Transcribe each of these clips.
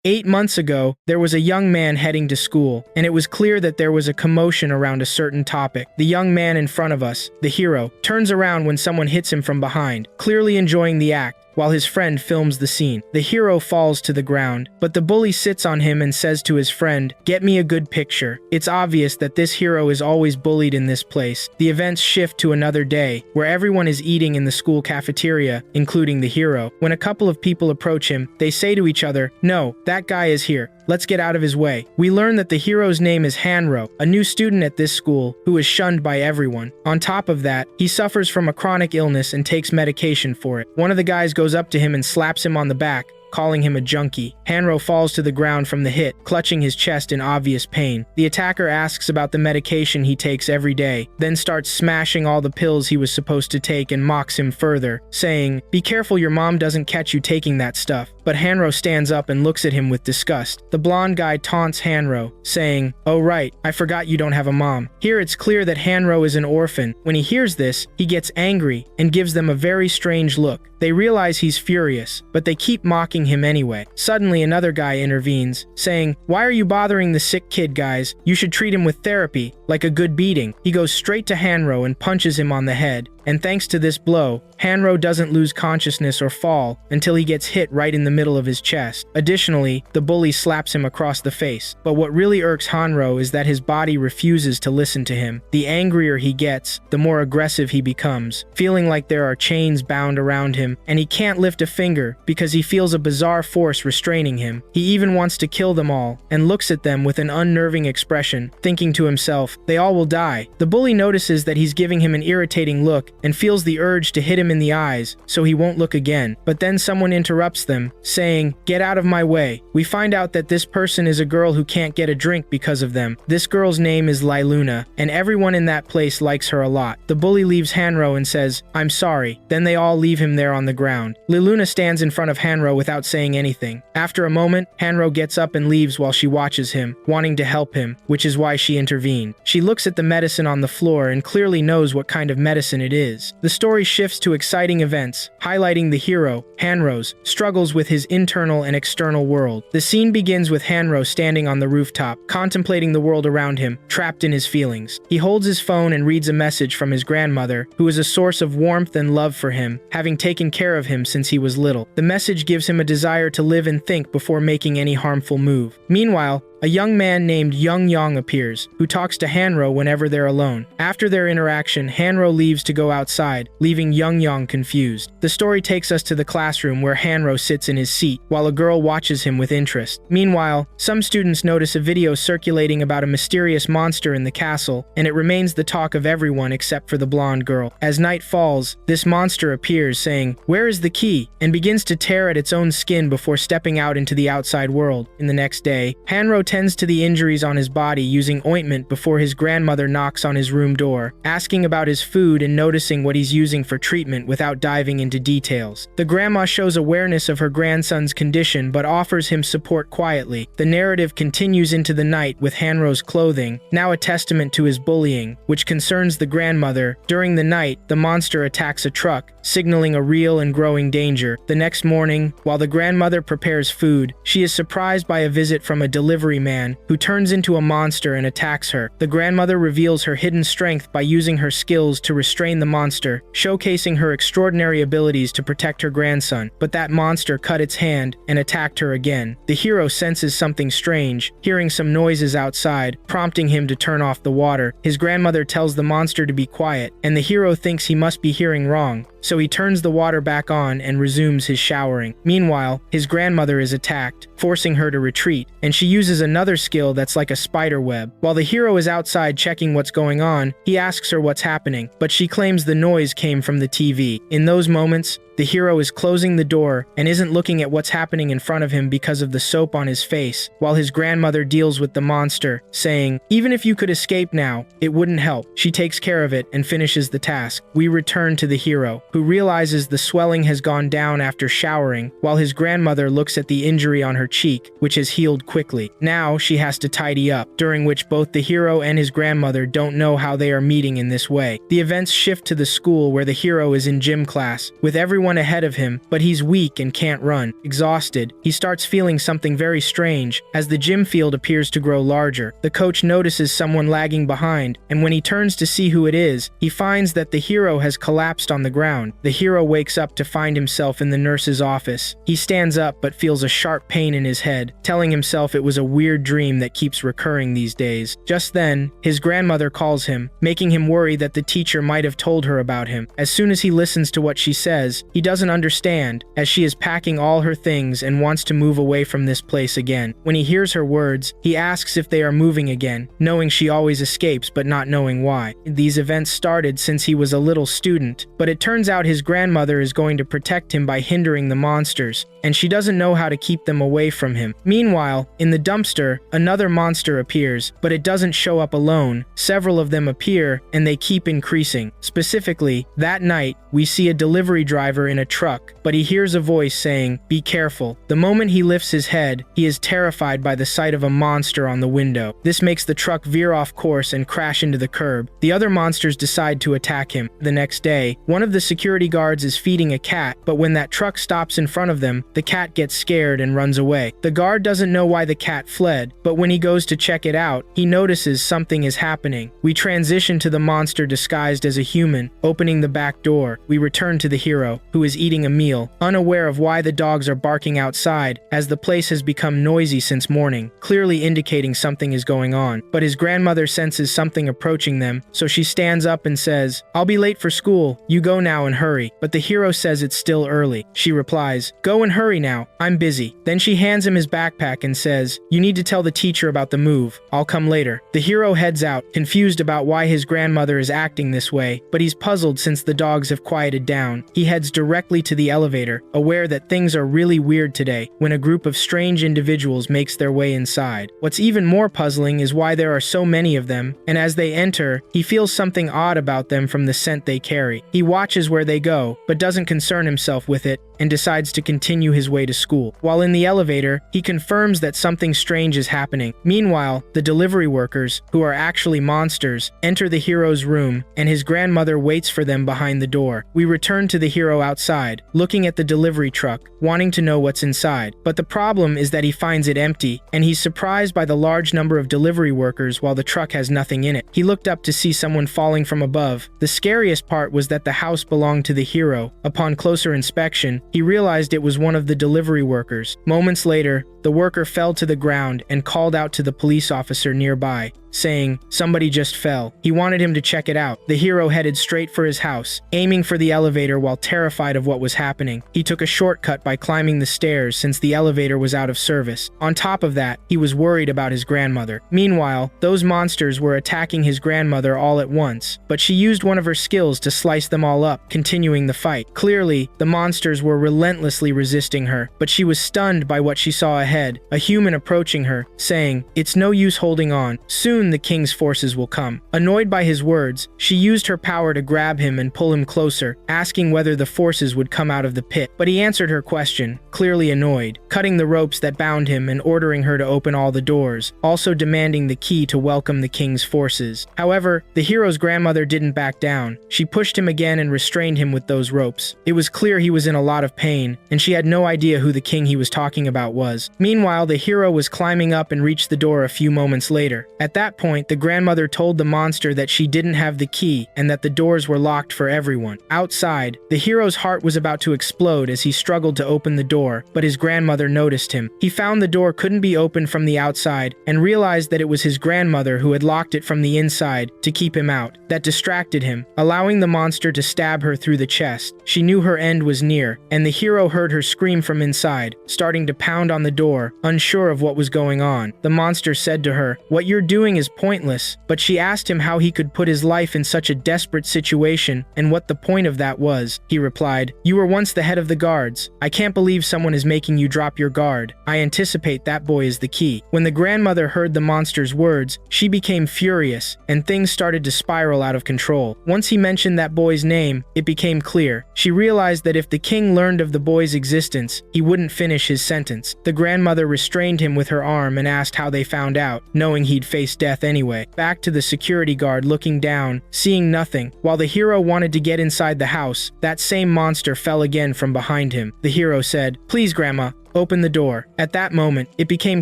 8 months ago, there was a young man heading to school, and it was clear that there was a commotion around a certain topic. The young man in front of us, the hero, turns around when someone hits him from behind, clearly enjoying the act, while his friend films the scene. The hero falls to the ground, but the bully sits on him and says to his friend, "Get me a good picture." It's obvious that this hero is always bullied in this place. The events shift to another day, where everyone is eating in the school cafeteria, including the hero. When a couple of people approach him, they say to each other, "No, that guy is here. Let's get out of his way." We learn that the hero's name is Hanro, a new student at this school who is shunned by everyone. On top of that, he suffers from a chronic illness and takes medication for it. One of the guys goes up to him and slaps him on the back, calling him a junkie. Hanro falls to the ground from the hit, clutching his chest in obvious pain. The attacker asks about the medication he takes every day, then starts smashing all the pills he was supposed to take and mocks him further, saying, "Be careful your mom doesn't catch you taking that stuff." But Hanro stands up and looks at him with disgust. The blonde guy taunts Hanro, saying, "Oh right, I forgot you don't have a mom." Here it's clear that Hanro is an orphan. When he hears this, he gets angry and gives them a very strange look. They realize he's furious, but they keep mocking him anyway. Suddenly another guy intervenes, saying, "Why are you bothering the sick kid, guys? You should treat him with therapy, like a good beating." He goes straight to Hanro and punches him on the head. And thanks to this blow, Hanro doesn't lose consciousness or fall until he gets hit right in the middle of his chest. Additionally, the bully slaps him across the face. But what really irks Hanro is that his body refuses to listen to him. The angrier he gets, the more aggressive he becomes, feeling like there are chains bound around him, and he can't lift a finger because he feels a bizarre force restraining him. He even wants to kill them all, and looks at them with an unnerving expression, thinking to himself, "They all will die." The bully notices that he's giving him an irritating look, and feels the urge to hit him in the eyes, so he won't look again. But then someone interrupts them, saying, "Get out of my way." We find out that this person is a girl who can't get a drink because of them. This girl's name is Liluna, and everyone in that place likes her a lot. The bully leaves Hanro and says, "I'm sorry." Then they all leave him there on the ground. Liluna stands in front of Hanro without saying anything. After a moment, Hanro gets up and leaves while she watches him, wanting to help him, which is why she intervened. She looks at the medicine on the floor and clearly knows what kind of medicine it is. The story shifts to exciting events, highlighting the hero, Hanro's, struggles with his internal and external world. The scene begins with Hanro standing on the rooftop, contemplating the world around him, trapped in his feelings. He holds his phone and reads a message from his grandmother, who is a source of warmth and love for him, having taken care of him since he was little. The message gives him a desire to live and think before making any harmful move. Meanwhile, a young man named Young Yong appears, who talks to Hanro whenever they're alone. After their interaction, Hanro leaves to go outside, leaving Young Yong confused. The story takes us to the classroom where Hanro sits in his seat, while a girl watches him with interest. Meanwhile, some students notice a video circulating about a mysterious monster in the castle, and it remains the talk of everyone except for the blonde girl. As night falls, this monster appears, saying, "Where is the key?" and begins to tear at its own skin before stepping out into the outside world. In the next day, Hanro tends to the injuries on his body using ointment before his grandmother knocks on his room door, asking about his food and noticing what he's using for treatment without diving into details. The grandma shows awareness of her grandson's condition but offers him support quietly. The narrative continues into the night with Hanro's clothing, now a testament to his bullying, which concerns the grandmother. During the night, the monster attacks a truck, signaling a real and growing danger. The next morning, while the grandmother prepares food, she is surprised by a visit from a delivery man who turns into a monster and attacks her. The grandmother reveals her hidden strength by using her skills to restrain the monster, showcasing her extraordinary abilities to protect her grandson. But that monster cut its hand and attacked her again. The hero senses something strange, hearing some noises outside, prompting him to turn off the water. His grandmother tells the monster to be quiet, and the hero thinks he must be hearing wrong, so he turns the water back on and resumes his showering. Meanwhile, his grandmother is attacked, forcing her to retreat, and she uses another skill that's like a spider web. While the hero is outside checking what's going on, he asks her what's happening, but she claims the noise came from the TV. In those moments, the hero is closing the door and isn't looking at what's happening in front of him because of the soap on his face, while his grandmother deals with the monster, saying, "Even if you could escape now, it wouldn't help." She takes care of it and finishes the task. We return to the hero, who realizes the swelling has gone down after showering, while his grandmother looks at the injury on her cheek, which has healed quickly. Now she has to tidy up, during which both the hero and his grandmother don't know how they are meeting in this way. The events shift to the school where the hero is in gym class, with everyone everyone ahead of him, but he's weak and can't run. Exhausted, he starts feeling something very strange as the gym field appears to grow larger. The coach notices someone lagging behind, and when he turns to see who it is, he finds that the hero has collapsed on the ground. The hero wakes up to find himself in the nurse's office. He stands up but feels a sharp pain in his head, telling himself it was a weird dream that keeps recurring these days. Just then, his grandmother calls him, making him worry that the teacher might have told her about him. As soon as he listens to what she says, he doesn't understand, as she is packing all her things and wants to move away from this place again. When he hears her words, he asks if they are moving again, knowing she always escapes but not knowing why. These events started since he was a little student, but it turns out his grandmother is going to protect him by hindering the monsters, and she doesn't know how to keep them away from him. Meanwhile, in the dumpster, another monster appears, but it doesn't show up alone. Several of them appear, and they keep increasing. Specifically, that night, we see a delivery driver in a truck, but he hears a voice saying, "Be careful." The moment he lifts his head, he is terrified by the sight of a monster on the window. This makes the truck veer off course and crash into the curb. The other monsters decide to attack him. The next day, one of the security guards is feeding a cat, but when that truck stops in front of them, the cat gets scared and runs away. The guard doesn't know why the cat fled, but when he goes to check it out, he notices something is happening. We transition to the monster disguised as a human, opening the back door. We return to the hero, who is eating a meal, unaware of why the dogs are barking outside, as the place has become noisy since morning, clearly indicating something is going on. But his grandmother senses something approaching them, so she stands up and says, "I'll be late for school, you go now and hurry." But the hero says it's still early. She replies, "Go and hurry now, I'm busy." Then she hands him his backpack and says, "You need to tell the teacher about the move, I'll come later." The hero heads out, confused about why his grandmother is acting this way, but he's puzzled since the dogs have quieted down. He heads directly to the elevator, aware that things are really weird today, when a group of strange individuals makes their way inside. What's even more puzzling is why there are so many of them, and as they enter, he feels something odd about them from the scent they carry. He watches where they go, but doesn't concern himself with it, and decides to continue his way to school. While in the elevator, he confirms that something strange is happening. Meanwhile, the delivery workers, who are actually monsters, enter the hero's room, and his grandmother waits for them behind the door. We return to the hero outside, looking at the delivery truck, wanting to know what's inside. But the problem is that he finds it empty, and he's surprised by the large number of delivery workers while the truck has nothing in it. He looked up to see someone falling from above. The scariest part was that the house belonged to the hero. Upon closer inspection, he realized it was one of the delivery workers. Moments later, the worker fell to the ground and called out to the police officer nearby, saying, "Somebody just fell." He wanted him to check it out. The hero headed straight for his house, aiming for the elevator while terrified of what was happening. He took a shortcut by climbing the stairs since the elevator was out of service. On top of that, he was worried about his grandmother. Meanwhile, those monsters were attacking his grandmother all at once, but she used one of her skills to slice them all up, continuing the fight. Clearly, the monsters were relentlessly resisting her, but she was stunned by what she saw ahead, a human approaching her, saying, "It's no use holding on. Soon the king's forces will come." Annoyed by his words, she used her power to grab him and pull him closer, asking whether the forces would come out of the pit. But he answered her question, clearly annoyed, cutting the ropes that bound him and ordering her to open all the doors, also demanding the key to welcome the king's forces. However, the hero's grandmother didn't back down. She pushed him again and restrained him with those ropes. It was clear he was in a lot of pain, and she had no idea who the king he was talking about was. Meanwhile, the hero was climbing up and reached the door a few moments later. At that point, the grandmother told the monster that she didn't have the key and that the doors were locked for everyone. Outside, the hero's heart was about to explode as he struggled to open the door, but his grandmother noticed him. He found the door couldn't be opened from the outside and realized that it was his grandmother who had locked it from the inside to keep him out. That distracted him, allowing the monster to stab her through the chest. She knew her end was near, and the hero heard her scream from inside, starting to pound on the door, unsure of what was going on. The monster said to her, "What you're doing is pointless," but she asked him how he could put his life in such a desperate situation and what the point of that was. He replied, "You were once the head of the guards. I can't believe someone is making you drop your guard. I anticipate that boy is the key." When the grandmother heard the monster's words, she became furious, and things started to spiral out of control. Once he mentioned that boy's name, it became clear. She realized that if the king learned of the boy's existence, he wouldn't finish his sentence. The grandmother grandmother restrained him with her arm and asked how they found out, knowing he'd face death anyway. Back to the security guard looking down, seeing nothing. While the hero wanted to get inside the house, that same monster fell again from behind him. The hero said, "Please, Grandma, open the door." At that moment, it became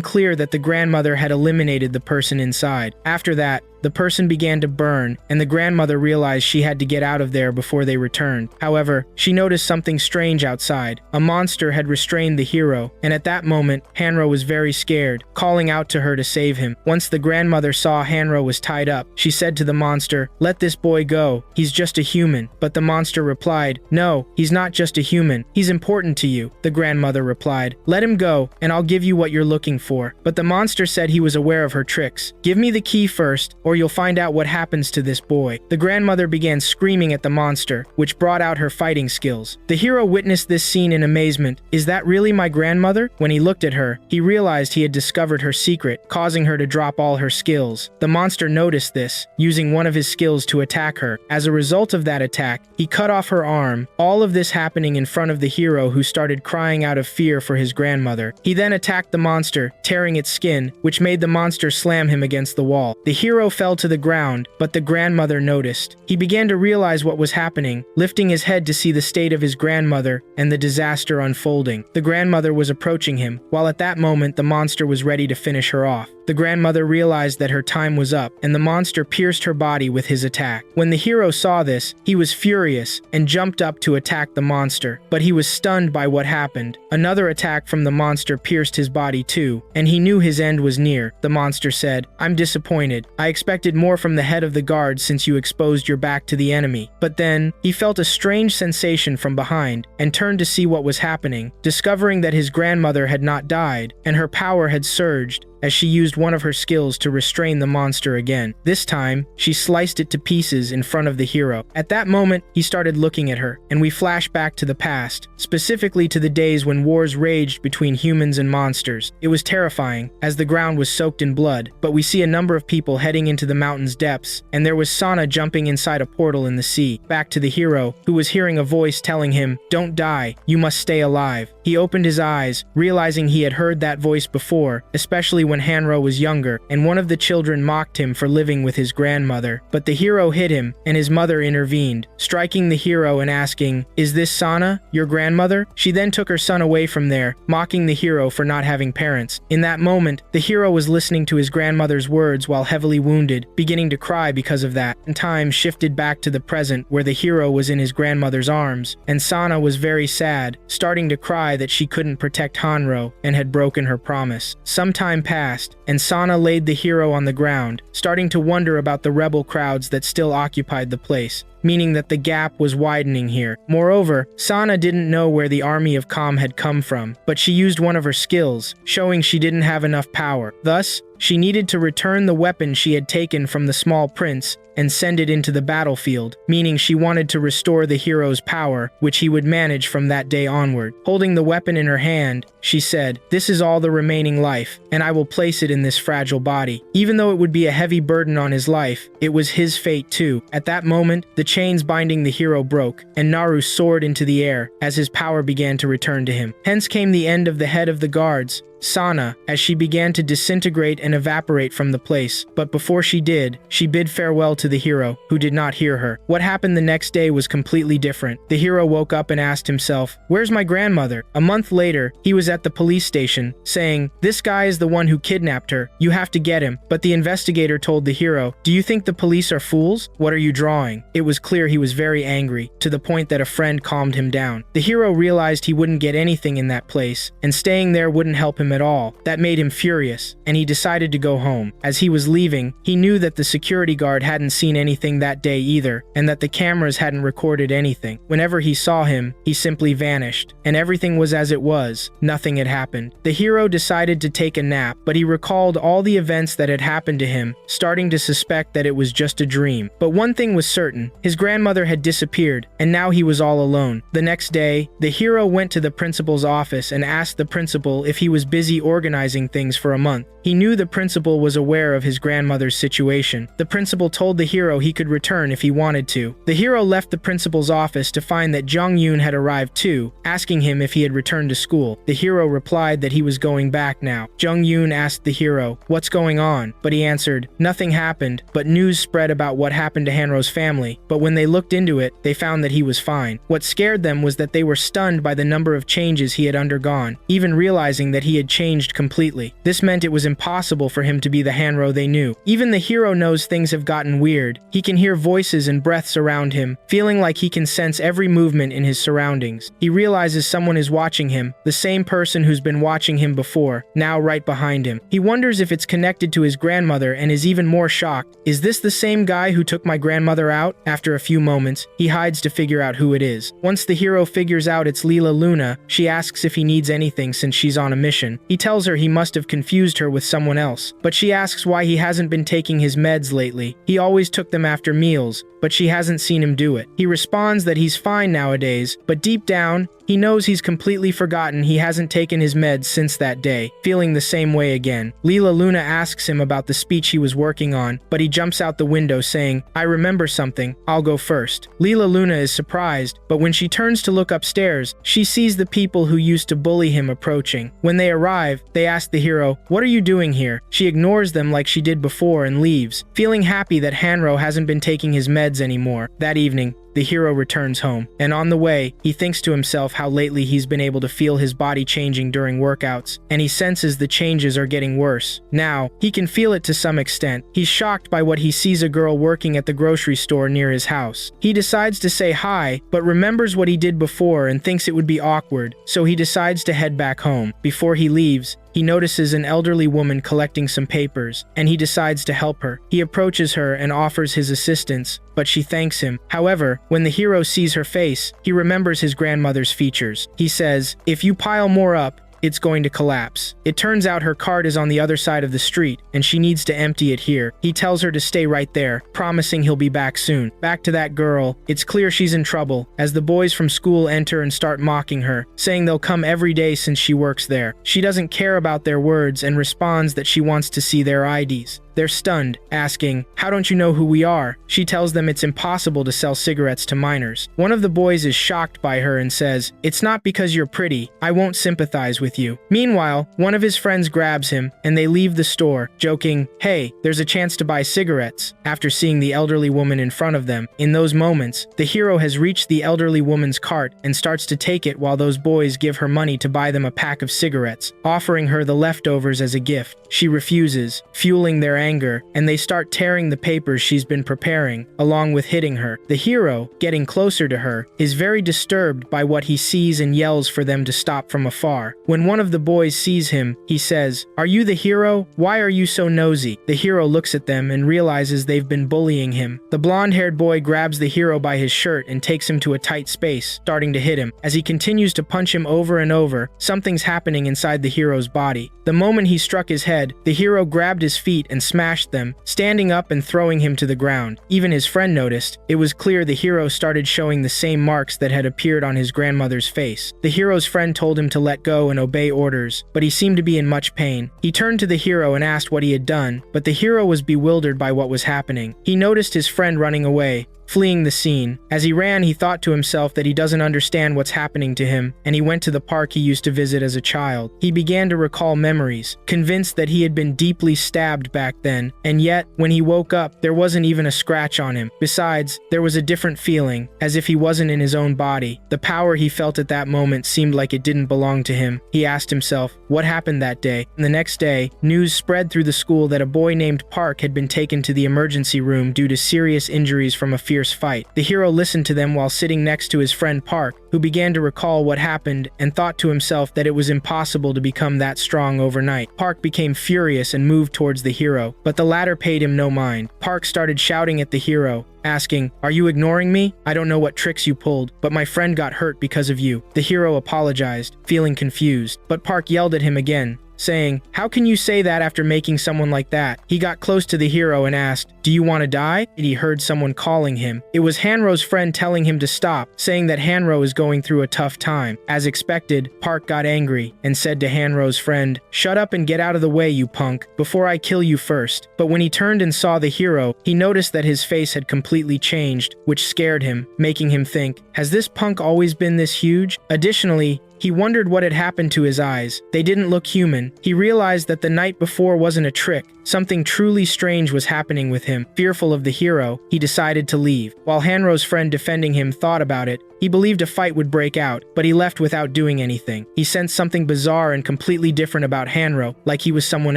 clear that the grandmother had eliminated the person inside. After that, the person began to burn, and the grandmother realized she had to get out of there before they returned. However, she noticed something strange outside. A monster had restrained the hero, and at that moment, Hanro was very scared, calling out to her to save him. Once the grandmother saw Hanro was tied up, she said to the monster, "Let this boy go. He's just a human." But the monster replied, "No, he's not just a human. He's important to you." The grandmother replied, "Let him go, and I'll give you what you're looking for." But the monster said he was aware of her tricks. "Give me the key first, or you'll find out what happens to this boy." The grandmother began screaming at the monster, which brought out her fighting skills. The hero witnessed this scene in amazement. "Is that really my grandmother?" When he looked at her, he realized he had discovered her secret, causing her to drop all her skills. The monster noticed this, using one of his skills to attack her. As a result of that attack, he cut off her arm, all of this happening in front of the hero, who started crying out of fear for his grandmother. He then attacked the monster, tearing its skin, which made the monster slam him against the wall. The hero fell to the ground, but the grandmother noticed. He began to realize what was happening, lifting his head to see the state of his grandmother and the disaster unfolding. The grandmother was approaching him, while at that moment the monster was ready to finish her off. The grandmother realized that her time was up, and the monster pierced her body with his attack. When the hero saw this, he was furious and jumped up to attack the monster, but he was stunned by what happened. Another attack from the monster pierced his body too, and he knew his end was near. The monster said, "I'm disappointed. I expected more from the head of the guard since you exposed your back to the enemy." But then, he felt a strange sensation from behind and turned to see what was happening, discovering that his grandmother had not died, and her power had surged as she used one of her skills to restrain the monster again. This time, she sliced it to pieces in front of the hero. At that moment, he started looking at her, and we flash back to the past, specifically to the days when wars raged between humans and monsters. It was terrifying, as the ground was soaked in blood, but we see a number of people heading into the mountain's depths, and there was Sana jumping inside a portal in the sea. Back to the hero, who was hearing a voice telling him, "Don't die, you must stay alive." He opened his eyes, realizing he had heard that voice before, especially when Hanro was younger, and one of the children mocked him for living with his grandmother. But the hero hit him, and his mother intervened, striking the hero and asking, "Is this Sana, your grandmother?" She then took her son away from there, mocking the hero for not having parents. In that moment, the hero was listening to his grandmother's words while heavily wounded, beginning to cry because of that. And time shifted back to the present, where the hero was in his grandmother's arms, and Sana was very sad, starting to cry that she couldn't protect Hanro and had broken her promise. Some time passed, and Sana laid the hero on the ground, starting to wonder about the rebel crowds that still occupied the place, meaning that the gap was widening here. Moreover, Sana didn't know where the army of Kam had come from, but she used one of her skills, showing she didn't have enough power. Thus, she needed to return the weapon she had taken from the small prince and send it into the battlefield, meaning she wanted to restore the hero's power, which he would manage from that day onward. Holding the weapon in her hand, she said, "This is all the remaining life, and I will place it in this fragile body." Even though it would be a heavy burden on his life, it was his fate too. At that moment, the chains binding the hero broke, and Naru soared into the air as his power began to return to him. Hence came the end of the head of the guards, Sana, as she began to disintegrate and evaporate from the place. But before she did, she bid farewell to the hero, who did not hear her. What happened the next day was completely different. The hero woke up and asked himself, "Where's my grandmother?" A month later, he was at the police station, saying, "This guy is the one who kidnapped her. You have to get him." But the investigator told the hero, "Do you think the police are fools? What are you drawing?" It was clear he was very angry, to the point that a friend calmed him down. The hero realized he wouldn't get anything in that place, and staying there wouldn't help him at all. That made him furious, and he decided to go home. As he was leaving, he knew that the security guard hadn't seen anything that day either, and that the cameras hadn't recorded anything. Whenever he saw him, he simply vanished, and everything was as it was. Nothing had happened. The hero decided to take a nap, but he recalled all the events that had happened to him, starting to suspect that it was just a dream. But one thing was certain, his grandmother had disappeared, and now he was all alone. The next day, the hero went to the principal's office and asked the principal if he was busy organizing things for a month. He knew the principal was aware of his grandmother's situation. The principal told the hero he could return if he wanted to. The hero left the principal's office to find that Jung Yoon had arrived too, asking him if he had returned to school. The hero replied that he was going back now. Jung Yoon asked the hero, "What's going on?" But he answered, "Nothing happened, but news spread about what happened to Hanro's family. But when they looked into it, they found that he was fine." What scared them was that they were stunned by the number of changes he had undergone, even realizing that he had changed completely. This meant it was impossible for him to be the Hanro they knew. Even the hero knows things have gotten weird. He can hear voices and breaths around him, feeling like he can sense every movement in his surroundings. He realizes someone is watching him, the same person who's been watching him before, now right behind him. He wonders if it's connected to his grandmother and is even more shocked. Is this the same guy who took my grandmother out? After a few moments, he hides to figure out who it is. Once the hero figures out it's Leela Luna, she asks if he needs anything since she's on a mission. He tells her he must have confused her with someone else, but she asks why he hasn't been taking his meds lately. He always took them after meals, but she hasn't seen him do it. He responds that he's fine nowadays, but deep down, he knows he's completely forgotten he hasn't taken his meds since that day, feeling the same way again. Leela Luna asks him about the speech he was working on, but he jumps out the window saying, "I remember something, I'll go first." Leela Luna is surprised, but when she turns to look upstairs, she sees the people who used to bully him approaching. When they arrive, they ask the hero, "What are you doing here?" She ignores them like she did before and leaves, feeling happy that Hanro hasn't been taking his meds anymore. That evening, the hero returns home, and on the way, he thinks to himself how lately he's been able to feel his body changing during workouts, and he senses the changes are getting worse. Now, he can feel it to some extent. He's shocked by what he sees a girl working at the grocery store near his house. He decides to say hi, but remembers what he did before and thinks it would be awkward, so he decides to head back home. Before he leaves, he notices an elderly woman collecting some papers, and he decides to help her. He approaches her and offers his assistance, but she thanks him. However, when the hero sees her face, he remembers his grandmother's features. He says, "If you pile more up, it's going to collapse." It turns out her cart is on the other side of the street, and she needs to empty it here. He tells her to stay right there, promising he'll be back soon. Back to that girl, it's clear she's in trouble, as the boys from school enter and start mocking her, saying they'll come every day since she works there. She doesn't care about their words and responds that she wants to see their IDs. They're stunned, asking, "How don't you know who we are?" She tells them it's impossible to sell cigarettes to minors. One of the boys is shocked by her and says, "It's not because you're pretty, I won't sympathize with you." Meanwhile, one of his friends grabs him, and they leave the store, joking, "Hey, there's a chance to buy cigarettes," after seeing the elderly woman in front of them. In those moments, the hero has reached the elderly woman's cart and starts to take it while those boys give her money to buy them a pack of cigarettes, offering her the leftovers as a gift. She refuses, fueling their anger, and they start tearing the papers she's been preparing, along with hitting her. The hero, getting closer to her, is very disturbed by what he sees and yells for them to stop from afar. When one of the boys sees him, he says, "Are you the hero? Why are you so nosy?" The hero looks at them and realizes they've been bullying him. The blonde-haired boy grabs the hero by his shirt and takes him to a tight space, starting to hit him. As he continues to punch him over and over, something's happening inside the hero's body. The moment he struck his head, the hero grabbed his feet and smashed them, standing up and throwing him to the ground. Even his friend noticed. It was clear the hero started showing the same marks that had appeared on his grandmother's face. The hero's friend told him to let go and obey orders, but he seemed to be in much pain. He turned to the hero and asked what he had done, but the hero was bewildered by what was happening. He noticed his friend running away, fleeing the scene. As he ran, he thought to himself that he doesn't understand what's happening to him, and he went to the park he used to visit as a child. He began to recall memories, convinced that he had been deeply stabbed back then, and yet, when he woke up, there wasn't even a scratch on him. Besides, there was a different feeling, as if he wasn't in his own body. The power he felt at that moment seemed like it didn't belong to him. He asked himself, what happened that day? And the next day, news spread through the school that a boy named Park had been taken to the emergency room due to serious injuries from a fierce fight. The hero listened to them while sitting next to his friend Park, who began to recall what happened and thought to himself that it was impossible to become that strong overnight. Park became furious and moved towards the hero, but the latter paid him no mind. Park started shouting at the hero, asking, "Are you ignoring me? I don't know what tricks you pulled, but my friend got hurt because of you." The hero apologized, feeling confused, but Park yelled at him again, saying, "How can you say that after making someone like that?" He got close to the hero and asked, "Do you want to die?" And he heard someone calling him. It was Hanro's friend telling him to stop, saying that Hanro is going through a tough time. As expected, Park got angry and said to Hanro's friend, "Shut up and get out of the way, you punk, before I kill you first." But when he turned and saw the hero, he noticed that his face had completely changed, which scared him, making him think, has this punk always been this huge? Additionally, he wondered what had happened to his eyes. They didn't look human. He realized that the night before wasn't a trick. Something truly strange was happening with him. Fearful of the hero, he decided to leave. While Hanro's friend defending him thought about it, he believed a fight would break out, but he left without doing anything. He sensed something bizarre and completely different about Hanro, like he was someone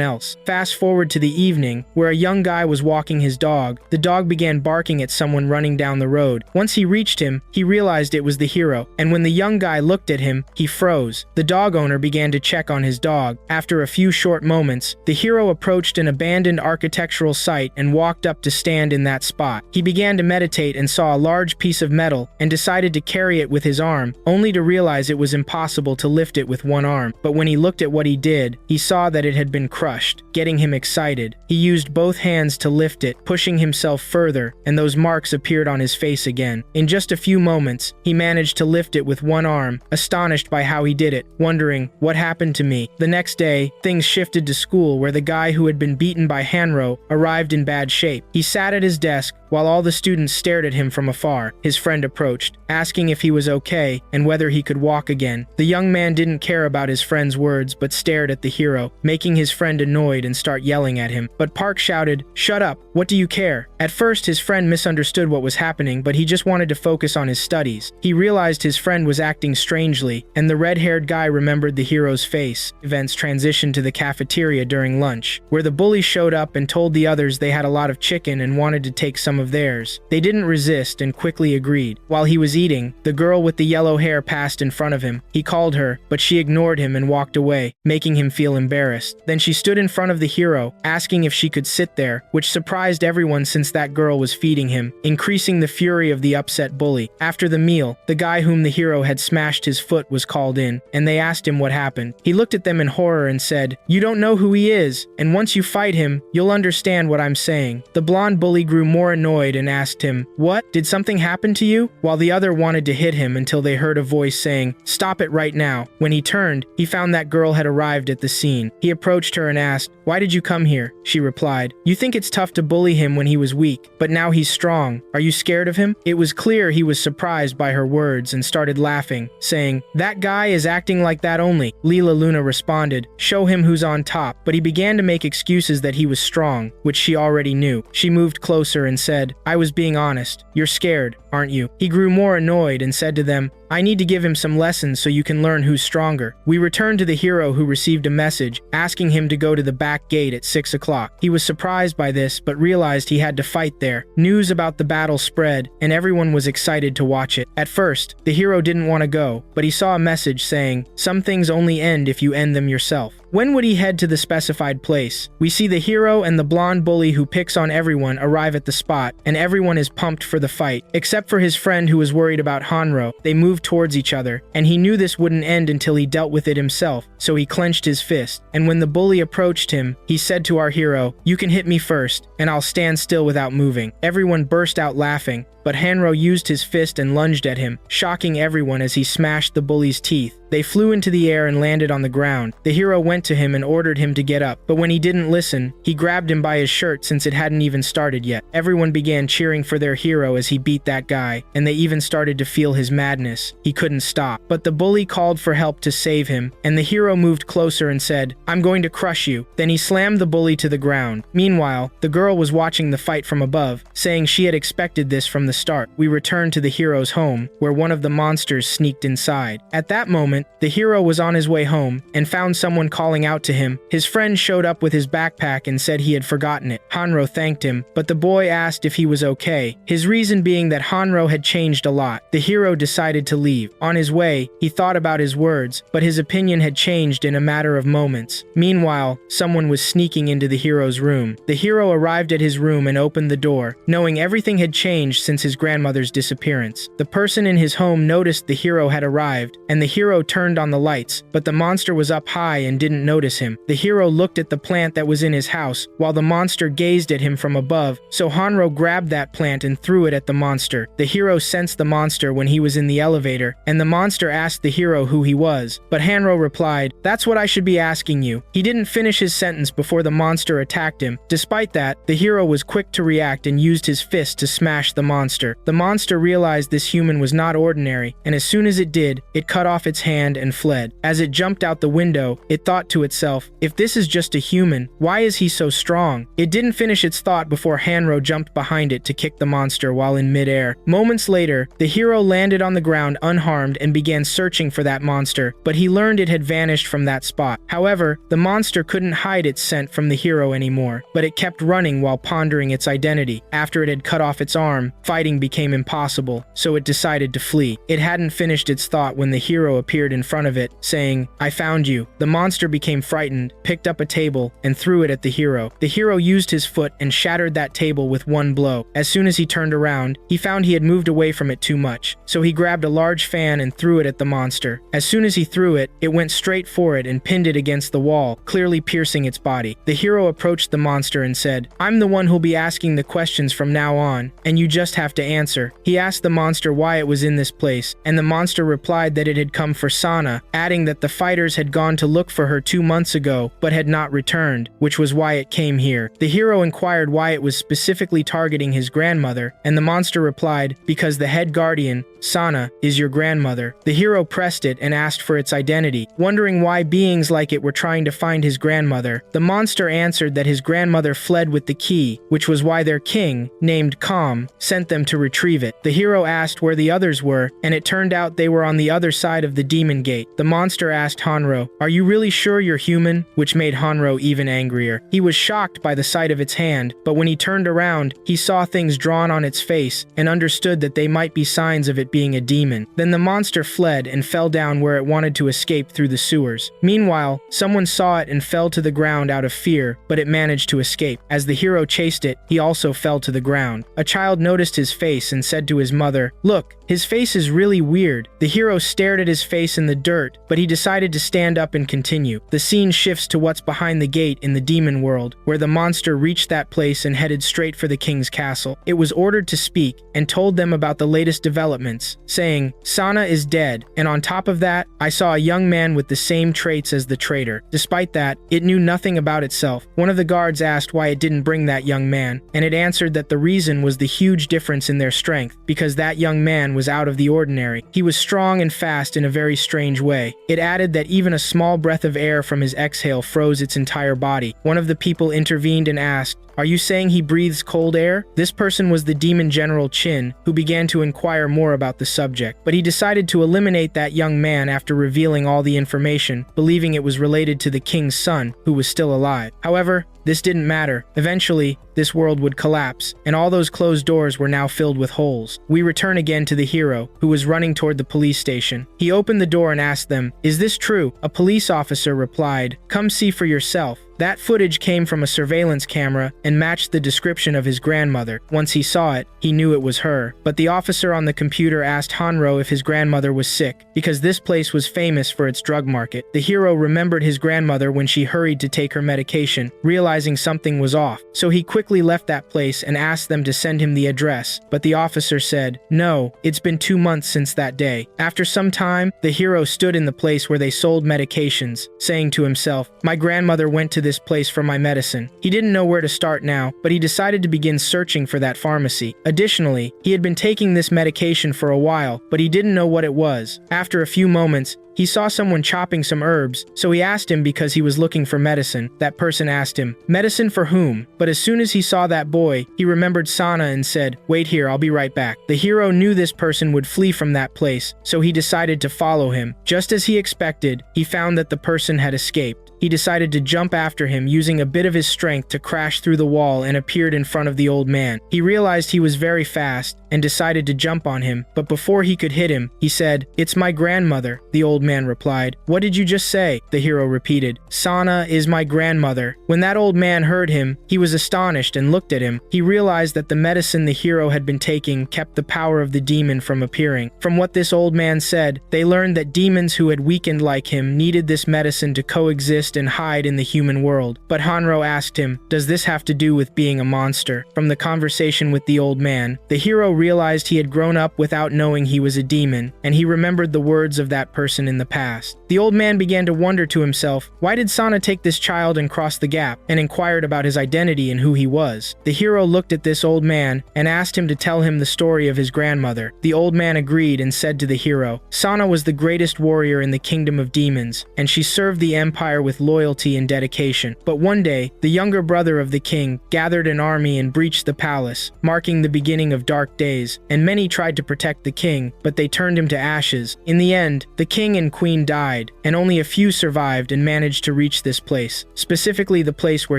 else. Fast forward to the evening, where a young guy was walking his dog. The dog began barking at someone running down the road. Once he reached him, he realized it was the hero, and when the young guy looked at him, he froze. The dog owner began to check on his dog. After a few short moments, the hero approached an abandoned architectural site and walked up to stand in that spot. He began to meditate and saw a large piece of metal and decided to carry it with his arm, only to realize it was impossible to lift it with one arm. But when he looked at what he did, he saw that it had been crushed, getting him excited. He used both hands to lift it, pushing himself further, and those marks appeared on his face again. In just a few moments, he managed to lift it with one arm, astonished by how he did it, wondering, what happened to me? The next day, things shifted to school, where the guy who had been beaten by Hanro arrived in bad shape. He sat at his desk while all the students stared at him from afar. His friend approached, asking if he was okay and whether he could walk again. The young man didn't care about his friend's words but stared at the hero, making his friend annoyed and start yelling at him. But Park shouted, "Shut up, what do you care?" At first, his friend misunderstood what was happening, but he just wanted to focus on his studies. He realized his friend was acting strangely, and the red-haired guy remembered the hero's face. Events transitioned to the cafeteria during lunch, where the bullies showed up and told the others they had a lot of chicken and wanted to take some of theirs. They didn't resist and quickly agreed. While he was eating, the girl with the yellow hair passed in front of him. He called her, but she ignored him and walked away, making him feel embarrassed. Then she stood in front of the hero, asking if she could sit there, which surprised everyone since that girl was feeding him, increasing the fury of the upset bully. After the meal, the guy whom the hero had smashed his foot was called in, and they asked him what happened. He looked at them in horror and said, "You don't know who he is, and once you fight him, you'll understand what I'm saying." The blonde bully grew more annoyed and asked him, "What? Did something happen to you?" While the other wanted to hit him until they heard a voice saying, "Stop it right now." When he turned, he found that girl had arrived at the scene. He approached her and asked, "Why did you come here?" She replied, "You think it's tough to bully him when he was weak, but now he's strong. Are you scared of him?" It was clear he was surprised by her words and started laughing, saying, "That guy is acting like that only." Leela Luna responded, "Show him who's on top," but he began to make excuses that he was strong, which she already knew. She moved closer and said, "I was being honest. You're scared, aren't you?" He grew more annoyed and said to them, "I need to give him some lessons so you can learn who's stronger." We returned to the hero, who received a message asking him to go to the back gate at 6 o'clock. He was surprised by this but realized he had to fight there. News about the battle spread and everyone was excited to watch it. At first, the hero didn't want to go, but he saw a message saying, "Some things only end if you end them yourself." When would he head to the specified place? We see the hero and the blonde bully who picks on everyone arrive at the spot, and everyone is pumped for the fight, except for his friend who was worried about Hanro. They moved towards each other, and he knew this wouldn't end until he dealt with it himself, so he clenched his fist. And when the bully approached him, he said to our hero, "You can hit me first, and I'll stand still without moving." Everyone burst out laughing, but Hanro used his fist and lunged at him, shocking everyone as he smashed the bully's teeth. They flew into the air and landed on the ground. The hero went to him and ordered him to get up, but when he didn't listen, he grabbed him by his shirt since it hadn't even started yet. Everyone began cheering for their hero as he beat that guy, and they even started to feel his madness. He couldn't stop. But the bully called for help to save him, and the hero moved closer and said, "I'm going to crush you." Then he slammed the bully to the ground. Meanwhile, the girl was watching the fight from above, saying she had expected this from the start. We returned to the hero's home, where one of the monsters sneaked inside. At that moment, the hero was on his way home and found someone calling out to him. His friend showed up with his backpack and said he had forgotten it. Hanro thanked him, but the boy asked if he was okay, his reason being that Hanro had changed a lot. The hero decided to leave. On his way, he thought about his words, but his opinion had changed in a matter of moments. Meanwhile, someone was sneaking into the hero's room. The hero arrived at his room and opened the door, knowing everything had changed since his grandmother's disappearance. The person in his home noticed the hero had arrived, and the hero turned on the lights, but the monster was up high and didn't notice him. The hero looked at the plant that was in his house, while the monster gazed at him from above, so Hanro grabbed that plant and threw it at the monster. The hero sensed the monster when he was in the elevator, and the monster asked the hero who he was. But Hanro replied, "That's what I should be asking you." He didn't finish his sentence before the monster attacked him. Despite that, the hero was quick to react and used his fist to smash the monster. The monster realized this human was not ordinary, and as soon as it did, it cut off its hand and fled. As it jumped out the window, it thought to itself, "If this is just a human, why is he so strong?" It didn't finish its thought before Hanro jumped behind it to kick the monster while in midair. Moments later, the hero landed on the ground unharmed and began searching for that monster, but he learned it had vanished from that spot. However, the monster couldn't hide its scent from the hero anymore, but it kept running while pondering its identity. After it had cut off its arm, fighting became impossible, so it decided to flee. It hadn't finished its thought when the hero appeared in front of it, saying, "I found you." The monster became frightened, picked up a table, and threw it at the hero. The hero used his foot and shattered that table with one blow. As soon as he turned around, he found he had moved away from it too much, so he grabbed a large fan and threw it at the monster. As soon as he threw it, it went straight for it and pinned it against the wall, clearly piercing its body. The hero approached the monster and said, "I'm the one who'll be asking the questions from now on, and you just have to answer." He asked the monster why it was in this place, and the monster replied that it had come for Sana, adding that the fighters had gone to look for her 2 months ago, but had not returned, which was why it came here. The hero inquired why it was specifically targeting his grandmother, and the monster replied, "Because the head guardian, Sana, is your grandmother." The hero pressed it and asked for its identity, wondering why beings like it were trying to find his grandmother. The monster answered that his grandmother fled with the key, which was why their king, named Calm, sent them to retrieve it. The hero asked where the others were, and it turned out they were on the other side of the demon gate. The monster asked Hanro, "Are you really sure you're human?" which made Hanro even angrier. He was shocked by the sight of its hand, but when he turned around, he saw things drawn on its face and understood that they might be signs of it being a demon. Then the monster fled and fell down where it wanted to escape through the sewers. Meanwhile, someone saw it and fell to the ground out of fear, but it managed to escape. As the hero chased it, he also fell to the ground. A child noticed his face and said to his mother, "Look, his face is really weird." The hero stared at his face in the dirt, but he decided to stand up and continue. The scene shifts to what's behind the gate in the demon world, where the monster reached that place and headed straight for the king's castle. It was ordered to speak and told them about the latest developments, saying, "Sana is dead, and on top of that, I saw a young man with the same traits as the traitor." Despite that, it knew nothing about itself. One of the guards asked why it didn't bring that young man, and it answered that the reason was the huge difference in their strength, because that young man was out of the ordinary. He was strong and fast in a very strange way. It added that even a small breath of air from his exhale froze its entire body. One of the people intervened and asked, "Are you saying he breathes cold air?" This person was the demon general Chin, who began to inquire more about the subject, but he decided to eliminate that young man after revealing all the information, believing it was related to the king's son, who was still alive. However, this didn't matter. Eventually, this world would collapse, and all those closed doors were now filled with holes. We return again to the hero, who was running toward the police station. He opened the door and asked them, "Is this true?" A police officer replied, "Come see for yourself." That footage came from a surveillance camera and matched the description of his grandmother. Once he saw it, he knew it was her. But the officer on the computer asked Hanro if his grandmother was sick, because this place was famous for its drug market. The hero remembered his grandmother when she hurried to take her medication, realizing something was off. So he quickly left that place and asked them to send him the address. But the officer said, "No, it's been 2 months since that day." After some time, the hero stood in the place where they sold medications, saying to himself, "My grandmother went to this place for my medicine." He didn't know where to start now, but he decided to begin searching for that pharmacy. Additionally, he had been taking this medication for a while, but he didn't know what it was. After a few moments, he saw someone chopping some herbs, so he asked him because he was looking for medicine. That person asked him, "Medicine for whom?" But as soon as he saw that boy, he remembered Sana and said, "Wait here, I'll be right back." The hero knew this person would flee from that place, so he decided to follow him. Just as he expected, he found that the person had escaped. He decided to jump after him using a bit of his strength to crash through the wall and appeared in front of the old man. He realized he was very fast and decided to jump on him, but before he could hit him, he said, "It's my grandmother," the old man replied. "What did you just say?" the hero repeated. "Sana is my grandmother." When that old man heard him, he was astonished and looked at him. He realized that the medicine the hero had been taking kept the power of the demon from appearing. From what this old man said, they learned that demons who had weakened like him needed this medicine to coexist and hide in the human world. But Hanro asked him, "Does this have to do with being a monster?" From the conversation with the old man, the hero realized he had grown up without knowing he was a demon, and he remembered the words of that person in the past. The old man began to wonder to himself, why did Sana take this child and cross the gap, and inquired about his identity and who he was. The hero looked at this old man and asked him to tell him the story of his grandmother. The old man agreed and said to the hero, "Sana was the greatest warrior in the kingdom of demons, and she served the empire with loyalty and dedication. But one day, the younger brother of the king gathered an army and breached the palace, marking the beginning of dark days, and many tried to protect the king, but they turned him to ashes. In the end, the king and queen died, and only a few survived and managed to reach this place, specifically the place where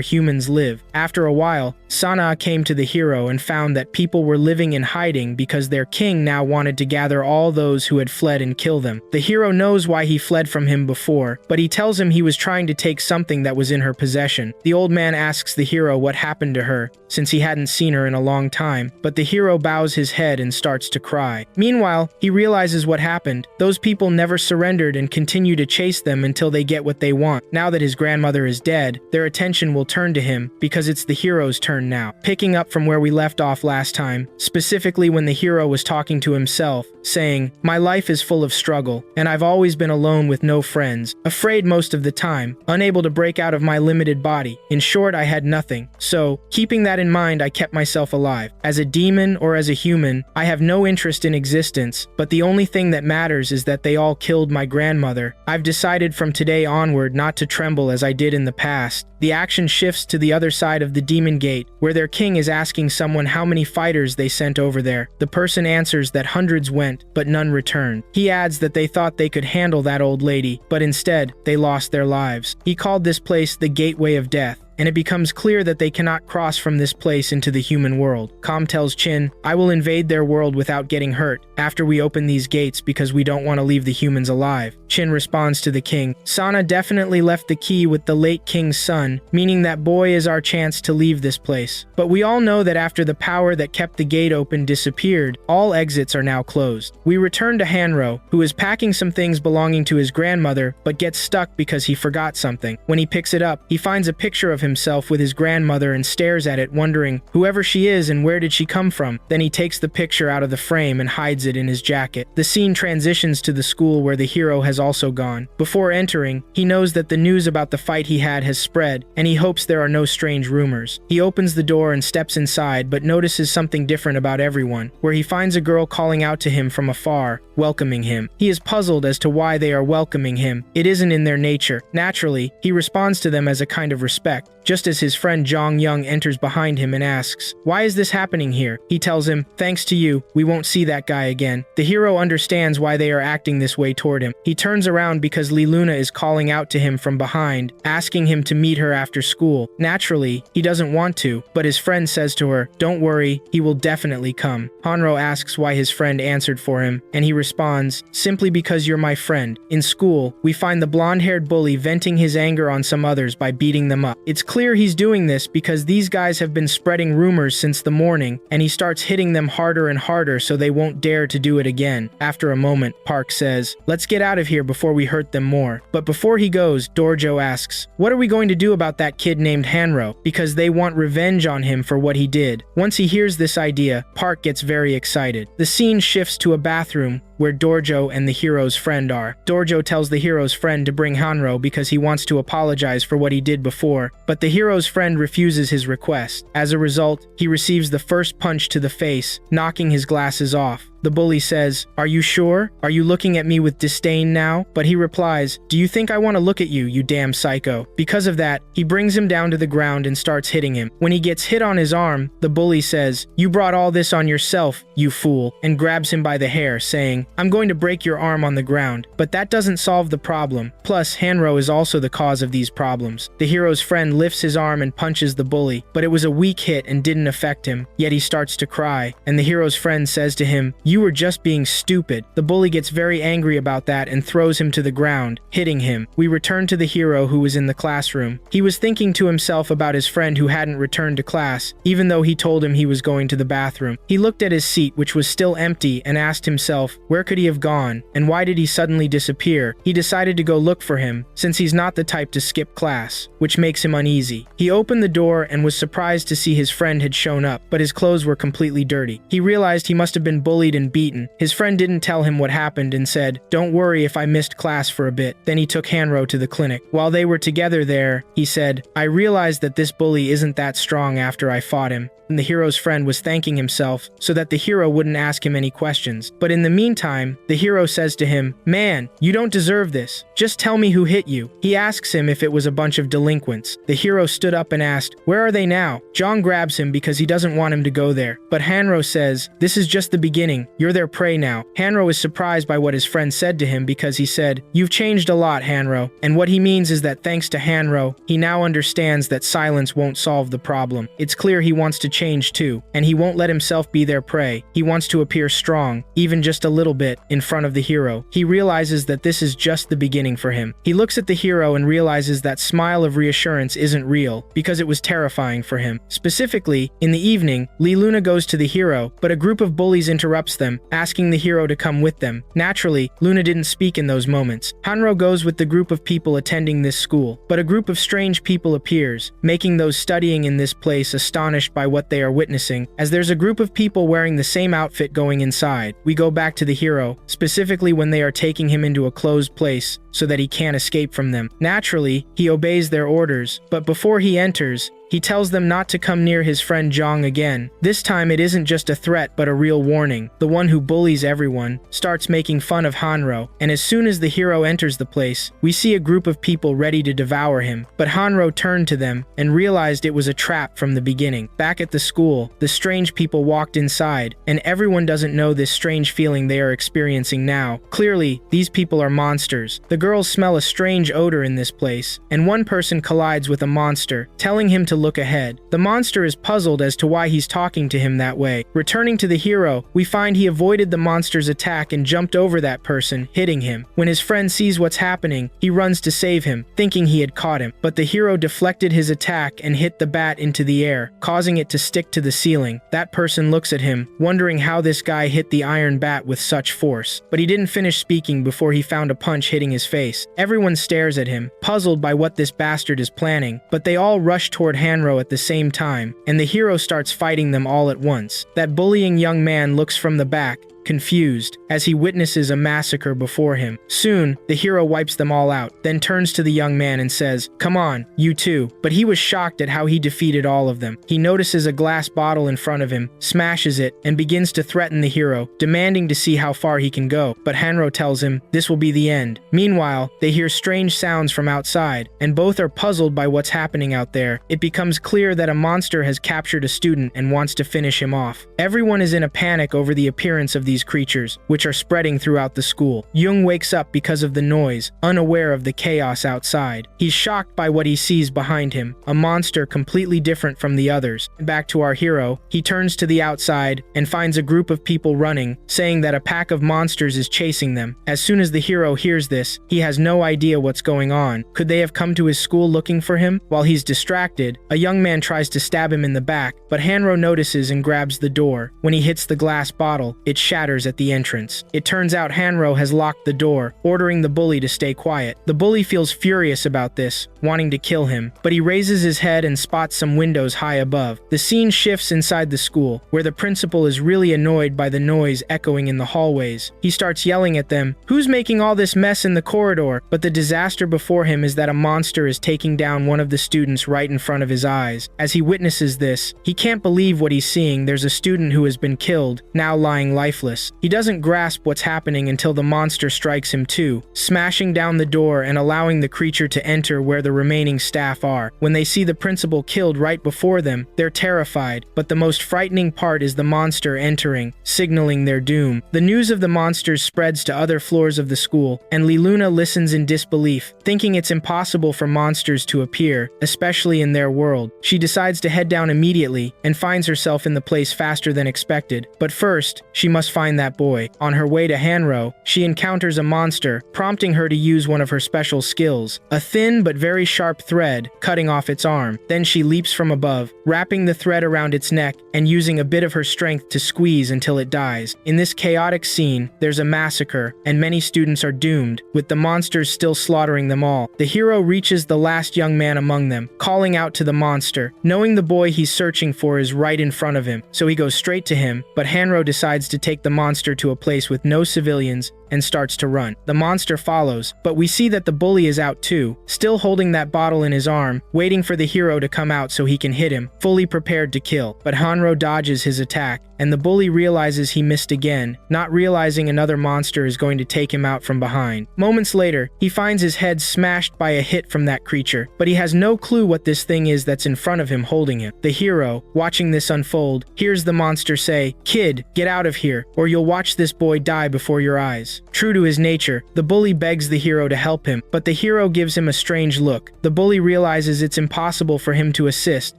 humans live. After a while, Sana came to the hero and found that people were living in hiding because their king now wanted to gather all those who had fled and kill them. The hero knows why he fled from him before, but he tells him he was trying to take something that was in her possession. The old man asks the hero what happened to her, since he hadn't seen her in a long time, but the hero bows his head and starts to cry. Meanwhile, he realizes what happened. Those people never surrendered and continue to chase them until they get what they want. Now that his grandmother is dead, their attention will turn to him because it's the hero's turn now. Picking up from where we left off last time, specifically when the hero was talking to himself, saying, "My life is full of struggle, and I've always been alone with no friends, afraid most of the time, unable to break out of my limited body. In short, I had nothing. So, keeping that in mind, I kept myself alive. As a demon or as a human, I have no interest in existence, but the only thing that matters is that they all killed my grandmother. I've decided from today onward not to tremble as I did in the past." The action shifts to the other side of the demon gate, where their king is asking someone how many fighters they sent over there. The person answers that hundreds went, but none returned. He adds that they thought they could handle that old lady, but instead, they lost their lives. He called this place the Gateway of Death, and it becomes clear that they cannot cross from this place into the human world. Kam tells Chin, "I will invade their world without getting hurt after we open these gates because we don't want to leave the humans alive." Chin responds to the king, "Sana definitely left the key with the late king's son, meaning that boy is our chance to leave this place. But we all know that after the power that kept the gate open disappeared, all exits are now closed." We return to Hanro, who is packing some things belonging to his grandmother, but gets stuck because he forgot something. When he picks it up, he finds a picture of himself with his grandmother and stares at it, wondering whoever she is and where did she come from. Then he takes the picture out of the frame and hides it in his jacket. The scene transitions to the school where the hero has also gone. Before entering, he knows that the news about the fight he had has spread, and he hopes there are no strange rumors. He opens the door and steps inside, but notices something different about everyone, where he finds a girl calling out to him from afar, welcoming him. He is puzzled as to why they are welcoming him. It isn't in their nature. Naturally, he responds to them as a kind of respect. Just as his friend Jong Young enters behind him and asks, "Why is this happening here?" He tells him, "Thanks to you, we won't see that guy again." The hero understands why they are acting this way toward him. He turns around because Li Luna is calling out to him from behind, asking him to meet her after school. Naturally, he doesn't want to, but his friend says to her, "Don't worry, he will definitely come." Hanro asks why his friend answered for him, and he responds, "Simply because you're my friend." In school, we find the blonde-haired bully venting his anger on some others by beating them up. It's clear he's doing this because these guys have been spreading rumors since the morning, and he starts hitting them harder and harder so they won't dare to do it again. After a moment, Park says, "Let's get out of here before we hurt them more." But before he goes, Dorjo asks, "What are we going to do about that kid named Hanro?" Because they want revenge on him for what he did. Once he hears this idea, Park gets very excited. The scene shifts to a bathroom where Dorjo and the hero's friend are. Dorjo tells the hero's friend to bring Hanro because he wants to apologize for what he did before, but the hero's friend refuses his request. As a result, he receives the first punch to the face, knocking his glasses off. The bully says, "Are you sure? Are you looking at me with disdain now?" But he replies, "Do you think I want to look at you, you damn psycho?" Because of that, he brings him down to the ground and starts hitting him. When he gets hit on his arm, the bully says, "You brought all this on yourself, you fool," and grabs him by the hair, saying, "I'm going to break your arm on the ground." But that doesn't solve the problem. Plus, Hanro is also the cause of these problems. The hero's friend lifts his arm and punches the bully, but it was a weak hit and didn't affect him. Yet he starts to cry, and the hero's friend says to him, "You were just being stupid." The bully gets very angry about that and throws him to the ground, hitting him. We return to the hero who was in the classroom. He was thinking to himself about his friend who hadn't returned to class, even though he told him he was going to the bathroom. He looked at his seat, which was still empty, and asked himself, where could he have gone, and why did he suddenly disappear? He decided to go look for him, since he's not the type to skip class, which makes him uneasy. He opened the door and was surprised to see his friend had shown up, but his clothes were completely dirty. He realized he must have been bullied and beaten. His friend didn't tell him what happened and said, "Don't worry if I missed class for a bit." Then he took Hanro to the clinic. While they were together there, he said, "I realized that this bully isn't that strong after I fought him." And the hero's friend was thanking himself so that the hero wouldn't ask him any questions. But in the meantime, the hero says to him, "Man, you don't deserve this. Just tell me who hit you." He asks him if it was a bunch of delinquents. The hero stood up and asked, "Where are they now?" John grabs him because he doesn't want him to go there. But Hanro says, "This is just the beginning. You're their prey now." Hanro is surprised by what his friend said to him because he said, "You've changed a lot, Hanro." And what he means is that thanks to Hanro, he now understands that silence won't solve the problem. It's clear he wants to change too, and he won't let himself be their prey. He wants to appear strong, even just a little bit, in front of the hero. He realizes that this is just the beginning for him. He looks at the hero and realizes that smile of reassurance isn't real, because it was terrifying for him. Specifically, in the evening, Lee Luna goes to the hero, but a group of bullies interrupts them, asking the hero to come with them. Naturally, Luna didn't speak in those moments. Hanro goes with the group of people attending this school, but a group of strange people appears, making those studying in this place astonished by what they are witnessing, as there's a group of people wearing the same outfit going inside. We go back to the hero, specifically when they are taking him into a closed place so that he can't escape from them. Naturally, he obeys their orders, but before he enters, he tells them not to come near his friend Jong again. This time it isn't just a threat but a real warning. The one who bullies everyone starts making fun of Hanro, and as soon as the hero enters the place, we see a group of people ready to devour him. But Hanro turned to them and realized it was a trap from the beginning. Back at the school, the strange people walked inside, and everyone doesn't know this strange feeling they are experiencing now. Clearly, these people are monsters. The girls smell a strange odor in this place, and one person collides with a monster, telling him to look ahead. The monster is puzzled as to why he's talking to him that way. Returning to the hero, we find he avoided the monster's attack and jumped over that person, hitting him. When his friend sees what's happening, he runs to save him, thinking he had caught him. But the hero deflected his attack and hit the bat into the air, causing it to stick to the ceiling. That person looks at him, wondering how this guy hit the iron bat with such force. But he didn't finish speaking before he found a punch hitting his face. Everyone stares at him, puzzled by what this bastard is planning, but they all rush toward Hanro at the same time, and the hero starts fighting them all at once. That bullying young man looks from the back, confused, as he witnesses a massacre before him. Soon, the hero wipes them all out, then turns to the young man and says, "Come on, you too." But he was shocked at how he defeated all of them. He notices a glass bottle in front of him, smashes it, and begins to threaten the hero, demanding to see how far he can go. But Hanro tells him, this will be the end. Meanwhile, they hear strange sounds from outside, and both are puzzled by what's happening out there. It becomes clear that a monster has captured a student and wants to finish him off. Everyone is in a panic over the appearance of these creatures, which are spreading throughout the school. Jung wakes up because of the noise, unaware of the chaos outside. He's shocked by what he sees behind him, a monster completely different from the others. Back to our hero, he turns to the outside and finds a group of people running, saying that a pack of monsters is chasing them. As soon as the hero hears this, he has no idea what's going on. Could they have come to his school looking for him? While he's distracted, a young man tries to stab him in the back, but Hanro notices and grabs the door. When he hits the glass bottle, it shatters at the entrance. It turns out Hanro has locked the door, ordering the bully to stay quiet. The bully feels furious about this, wanting to kill him, but he raises his head and spots some windows high above. The scene shifts inside the school, where the principal is really annoyed by the noise echoing in the hallways. He starts yelling at them, "Who's making all this mess in the corridor?" But the disaster before him is that a monster is taking down one of the students right in front of his eyes. As he witnesses this, he can't believe what he's seeing. There's a student who has been killed, now lying lifeless. relentless. He doesn't grasp what's happening until the monster strikes him too, smashing down the door and allowing the creature to enter where the remaining staff are. When they see the principal killed right before them, they're terrified, but the most frightening part is the monster entering, signaling their doom. The news of the monsters spreads to other floors of the school, and Liluna listens in disbelief, thinking it's impossible for monsters to appear, especially in their world. She decides to head down immediately and finds herself in the place faster than expected. But first, she must find that boy. On her way to Hanro, she encounters a monster, prompting her to use one of her special skills, a thin but very sharp thread, cutting off its arm. Then she leaps from above, wrapping the thread around its neck and using a bit of her strength to squeeze until it dies. In this chaotic scene, there's a massacre, and many students are doomed, with the monsters still slaughtering them all. The hero reaches the last young man among them, calling out to the monster, knowing the boy he's searching for is right in front of him, so he goes straight to him, but Hanro decides to take the monster to a place with no civilians and starts to run. The monster follows, but we see that the bully is out too, still holding that bottle in his arm, waiting for the hero to come out so he can hit him, fully prepared to kill. But Hanro dodges his attack, and the bully realizes he missed again, not realizing another monster is going to take him out from behind. Moments later, he finds his head smashed by a hit from that creature, but he has no clue what this thing is that's in front of him holding him. The hero, watching this unfold, hears the monster say, "Kid, get out of here, or you'll watch this boy die before your eyes." True to his nature, the bully begs the hero to help him, but the hero gives him a strange look. The bully realizes it's impossible for him to assist,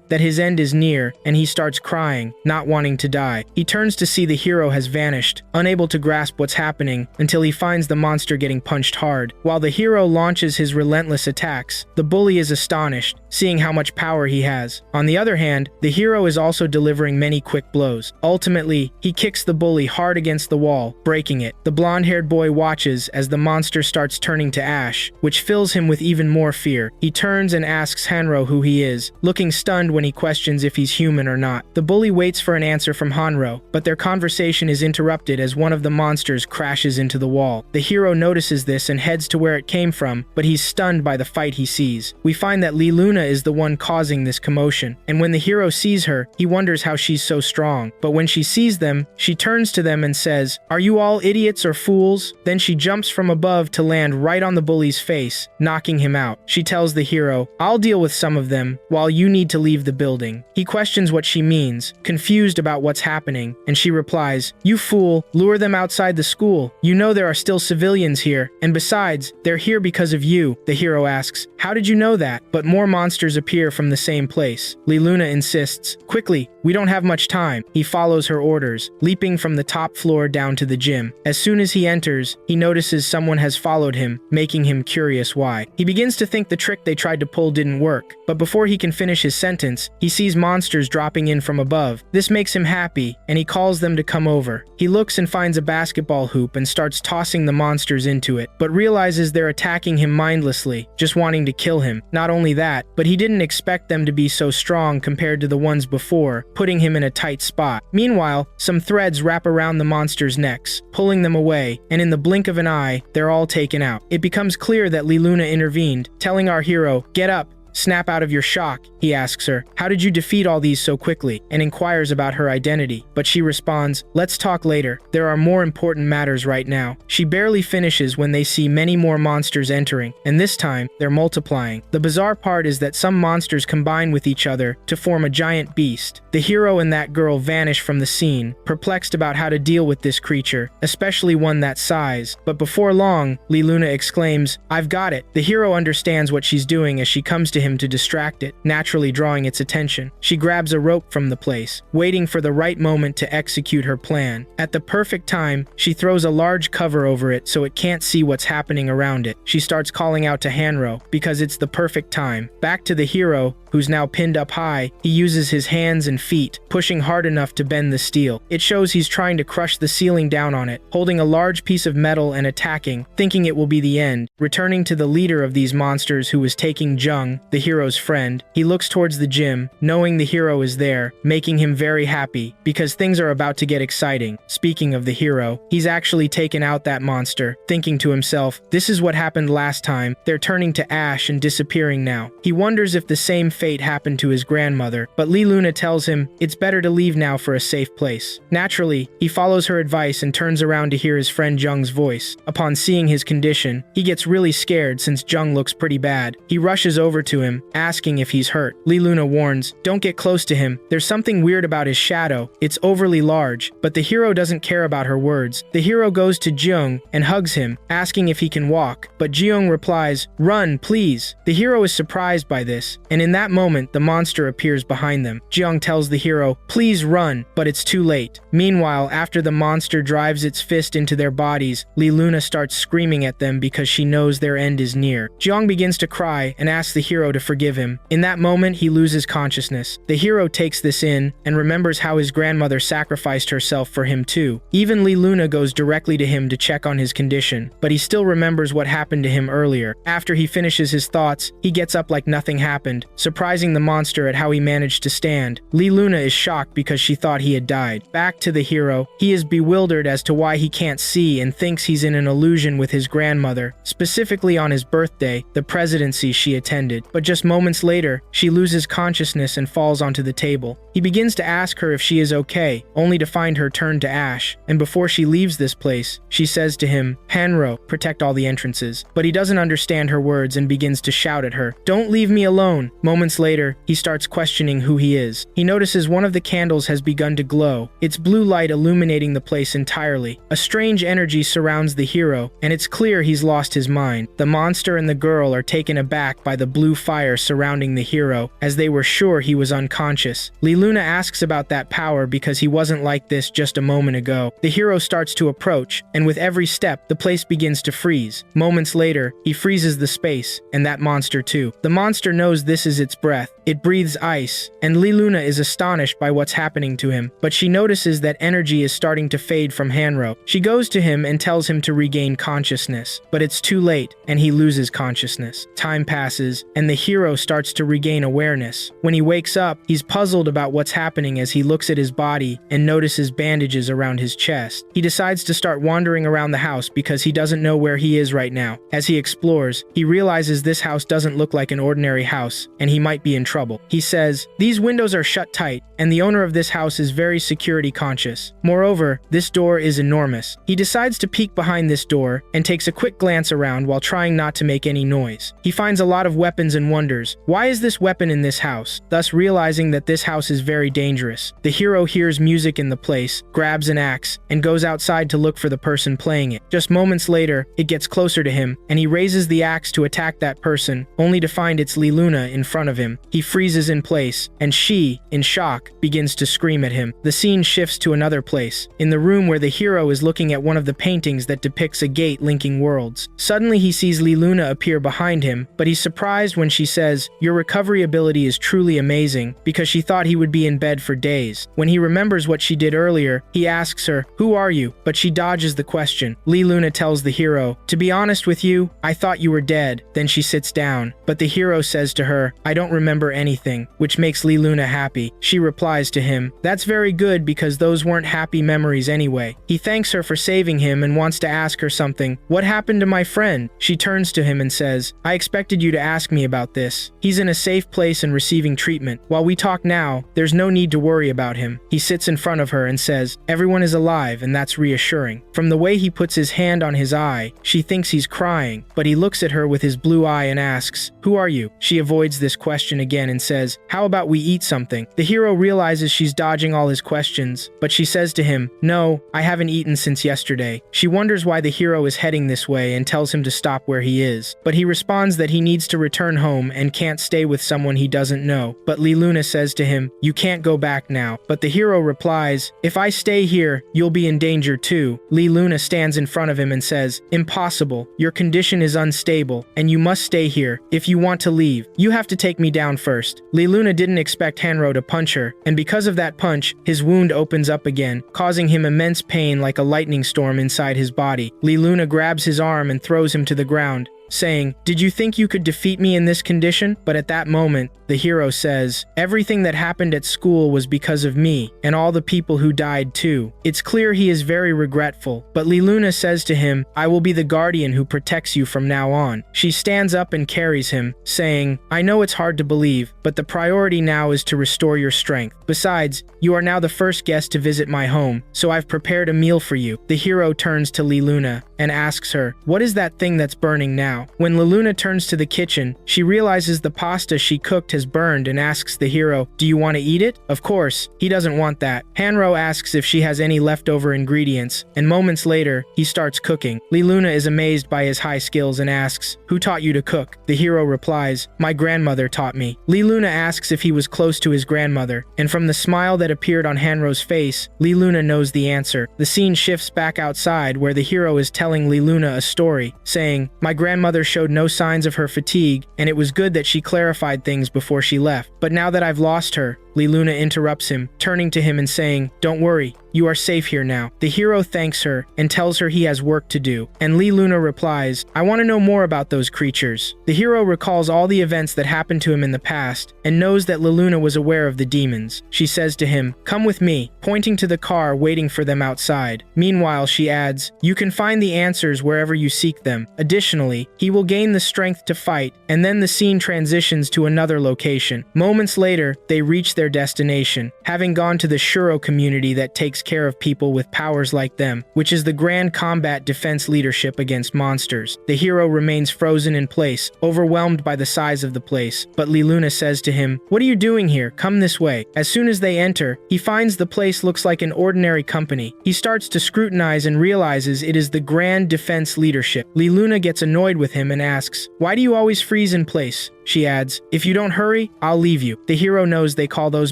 that his end is near, and he starts crying, not wanting to die. He turns to see the hero has vanished, unable to grasp what's happening until he finds the monster getting punched hard. While the hero launches his relentless attacks, the bully is astonished, seeing how much power he has. On the other hand, the hero is also delivering many quick blows. Ultimately, he kicks the bully hard against the wall, breaking it. The blonde-haired boy watches as the monster starts turning to ash, which fills him with even more fear. He turns and asks Hanro who he is, looking stunned when he questions if he's human or not. The bully waits for an answer from Hanro, but their conversation is interrupted as one of the monsters crashes into the wall. The hero notices this and heads to where it came from, but he's stunned by the fight he sees. We find that Liluna is the one causing this commotion, and when the hero sees her, he wonders how she's so strong. But when she sees them, she turns to them and says, "Are you all idiots or fools?" Then she jumps from above to land right on the bully's face, knocking him out. She tells the hero, "I'll deal with some of them, while you need to leave the building." He questions what she means, confused about what's happening, and she replies, "You fool, lure them outside the school. You know there are still civilians here, and besides, they're here because of you." The hero asks, "How did you know that?" But more monsters appear from the same place. Liluna insists, "Quickly, we don't have much time." He follows her orders, leaping from the top floor down to the gym. As soon as he enters, he notices someone has followed him, making him curious why. He begins to think the trick they tried to pull didn't work, but before he can finish his sentence, he sees monsters dropping in from above. This makes him happy, and he calls them to come over. He looks and finds a basketball hoop and starts tossing the monsters into it, but realizes they're attacking him mindlessly, just wanting to kill him. Not only that, but he didn't expect them to be so strong compared to the ones before, putting him in a tight spot. Meanwhile, some threads wrap around the monsters' necks, pulling them away, and in the blink of an eye, they're all taken out. It becomes clear that Liluna intervened, telling our hero, "Get up, snap out of your shock." He asks her, "How did you defeat all these so quickly?" and inquires about her identity. But she responds, "Let's talk later. There are more important matters right now." She barely finishes when they see many more monsters entering, and this time, they're multiplying. The bizarre part is that some monsters combine with each other to form a giant beast. The hero and that girl vanish from the scene, perplexed about how to deal with this creature, especially one that size. But before long, Liluna exclaims, "I've got it." The hero understands what she's doing as she comes to him to distract it, naturally drawing its attention. She grabs a rope from the place, waiting for the right moment to execute her plan. At the perfect time, she throws a large cover over it so it can't see what's happening around it. She starts calling out to Hanro, because it's the perfect time. Back to the hero, who's now pinned up high, he uses his hands and feet, pushing hard enough to bend the steel. It shows he's trying to crush the ceiling down on it, holding a large piece of metal and attacking, thinking it will be the end. Returning to the leader of these monsters who was taking Jung, the hero's friend. He looks towards the gym, knowing the hero is there, making him very happy, because things are about to get exciting. Speaking of the hero, he's actually taken out that monster, thinking to himself, this is what happened last time, they're turning to ash and disappearing now. He wonders if the same fate happened to his grandmother, but Lee Luna tells him it's better to leave now for a safe place. Naturally, he follows her advice and turns around to hear his friend Jung's voice. Upon seeing his condition, he gets really scared since Jung looks pretty bad. He rushes over to him, asking if he's hurt. Lee Luna warns, don't get close to him, there's something weird about his shadow, it's overly large, but the hero doesn't care about her words. The hero goes to Jung and hugs him, asking if he can walk, but Jung replies, run, please. The hero is surprised by this, and in that moment, the monster appears behind them. Jung tells the hero, please run, but it's too late. Meanwhile, after the monster drives its fist into their bodies, Lee Luna starts screaming at them because she knows their end is near. Jung begins to cry and asks the hero to forgive him. In that moment, he loses consciousness. The hero takes this in and remembers how his grandmother sacrificed herself for him too. Even Lee Luna goes directly to him to check on his condition, but he still remembers what happened to him earlier. After he finishes his thoughts, he gets up like nothing happened, surprising the monster at how he managed to stand. Lee Luna is shocked because she thought he had died. Back to the hero, he is bewildered as to why he can't see and thinks he's in an illusion with his grandmother, specifically on his birthday, the presidency she attended. But just moments later, she loses consciousness and falls onto the table. He begins to ask her if she is okay, only to find her turn to ash, and before she leaves this place, she says to him, Hanro, protect all the entrances. But he doesn't understand her words and begins to shout at her, don't leave me alone. Moments later, he starts questioning who he is. He notices one of the candles has begun to glow, its blue light illuminating the place entirely. A strange energy surrounds the hero, and it's clear he's lost his mind. The monster and the girl are taken aback by the blue fire surrounding the hero, as they were sure he was unconscious. Lee Luna asks about that power because he wasn't like this just a moment ago. The hero starts to approach, and with every step, the place begins to freeze. Moments later, he freezes the space, and that monster too. The monster knows this is its breath. It breathes ice, and Lee Luna is astonished by what's happening to him, but she notices that energy is starting to fade from Hanro. She goes to him and tells him to regain consciousness, but it's too late, and he loses consciousness. Time passes, and the hero starts to regain awareness. When he wakes up, he's puzzled about what's happening as he looks at his body and notices bandages around his chest. He decides to start wandering around the house because he doesn't know where he is right now. As he explores, he realizes this house doesn't look like an ordinary house, and he might be in trouble. He says, these windows are shut tight, and the owner of this house is very security conscious. Moreover, this door is enormous. He decides to peek behind this door and takes a quick glance around while trying not to make any noise. He finds a lot of weapons and wonders, why is this weapon in this house? Thus realizing that this house is very dangerous. The hero hears music in the place, grabs an axe, and goes outside to look for the person playing it. Just moments later, it gets closer to him, and he raises the axe to attack that person, only to find it's Lee Luna in front of him. He freezes in place, and she, in shock, begins to scream at him. The scene shifts to another place, in the room where the hero is looking at one of the paintings that depicts a gate linking worlds. Suddenly he sees Lee Luna appear behind him, but he's surprised when she says, your recovery ability is truly amazing, because she thought he would be in bed for days. When he remembers what she did earlier, he asks her, who are you? But she dodges the question. Lee Luna tells the hero, to be honest with you, I thought you were dead. Then she sits down, but the hero says to her, I don't remember anything, which makes Lee Luna happy. She replies to him, that's very good because those weren't happy memories anyway. He thanks her for saving him and wants to ask her something. What happened to my friend? She turns to him and says, I expected you to ask me about this. He's in a safe place and receiving treatment. While we talk now, there's no need to worry about him. He sits in front of her and says, everyone is alive, and that's reassuring. From the way he puts his hand on his eye, she thinks he's crying, but he looks at her with his blue eye and asks, who are you? She avoids this question again and says, how about we eat something? The hero realizes she's dodging all his questions, but she says to him, no, I haven't eaten since yesterday. She wonders why the hero is heading this way and tells him to stop where he is, but he responds that he needs to return home and can't stay with someone he doesn't know. But Lee Luna says to him, you can't go back now. But the hero replies, if I stay here, you'll be in danger too. Lee Luna stands in front of him and says, impossible. Your condition is unstable, and you must stay here. If you want to leave, you have to take me down first. Lee Luna didn't expect Hanro to punch her, and because of that punch, his wound opens up again, causing him immense pain like a lightning storm inside his body. Lee Luna grabs his arm and throws him to the ground. saying, "Did you think you could defeat me in this condition?" But at that moment, the hero says, "Everything that happened at school was because of me, and all the people who died too." It's clear he is very regretful, but Liluna says to him, "I will be the guardian who protects you from now on." She stands up and carries him, saying, "I know it's hard to believe, but the priority now is to restore your strength. Besides, you are now the first guest to visit my home, so I've prepared a meal for you." The hero turns to Liluna and asks her, "What is that thing that's burning now?" When Liluna turns to the kitchen, she realizes the pasta she cooked has burned and asks the hero, "Do you want to eat it?" Of course, he doesn't want that. Hanro asks if she has any leftover ingredients, and moments later, he starts cooking. Liluna is amazed by his high skills and asks, "Who taught you to cook?" The hero replies, "My grandmother taught me." Liluna asks if he was close to his grandmother, and from the smile that appeared on Hanro's face, Liluna knows the answer. The scene shifts back outside where the hero is telling Liluna a story, saying, "My grandmother showed no signs of her fatigue, and it was good that she clarified things before she left. But now that I've lost her," Liluna interrupts him, turning to him and saying, "Don't worry, you are safe here now." The hero thanks her and tells her he has work to do, and Liluna replies, "I want to know more about those creatures." The hero recalls all the events that happened to him in the past and knows that Liluna was aware of the demons. She says to him, "Come with me," pointing to the car waiting for them outside. Meanwhile, she adds, "You can find the answers wherever you seek them. Additionally, he will gain the strength to fight," and then the scene transitions to another location. Moments later, they reach their destination, having gone to the Shuro community that takes care of people with powers like them, which is the Grand Combat Defense Leadership against monsters. The hero remains frozen in place, overwhelmed by the size of the place, but Liluna says to him, "What are you doing here? Come this way." As soon as they enter, he finds the place looks like an ordinary company. He starts to scrutinize and realizes it is the Grand Defense Leadership. Liluna gets annoyed with him and asks, "Why do you always freeze in place?" She adds, "If you don't hurry, I'll leave you." The hero knows they call those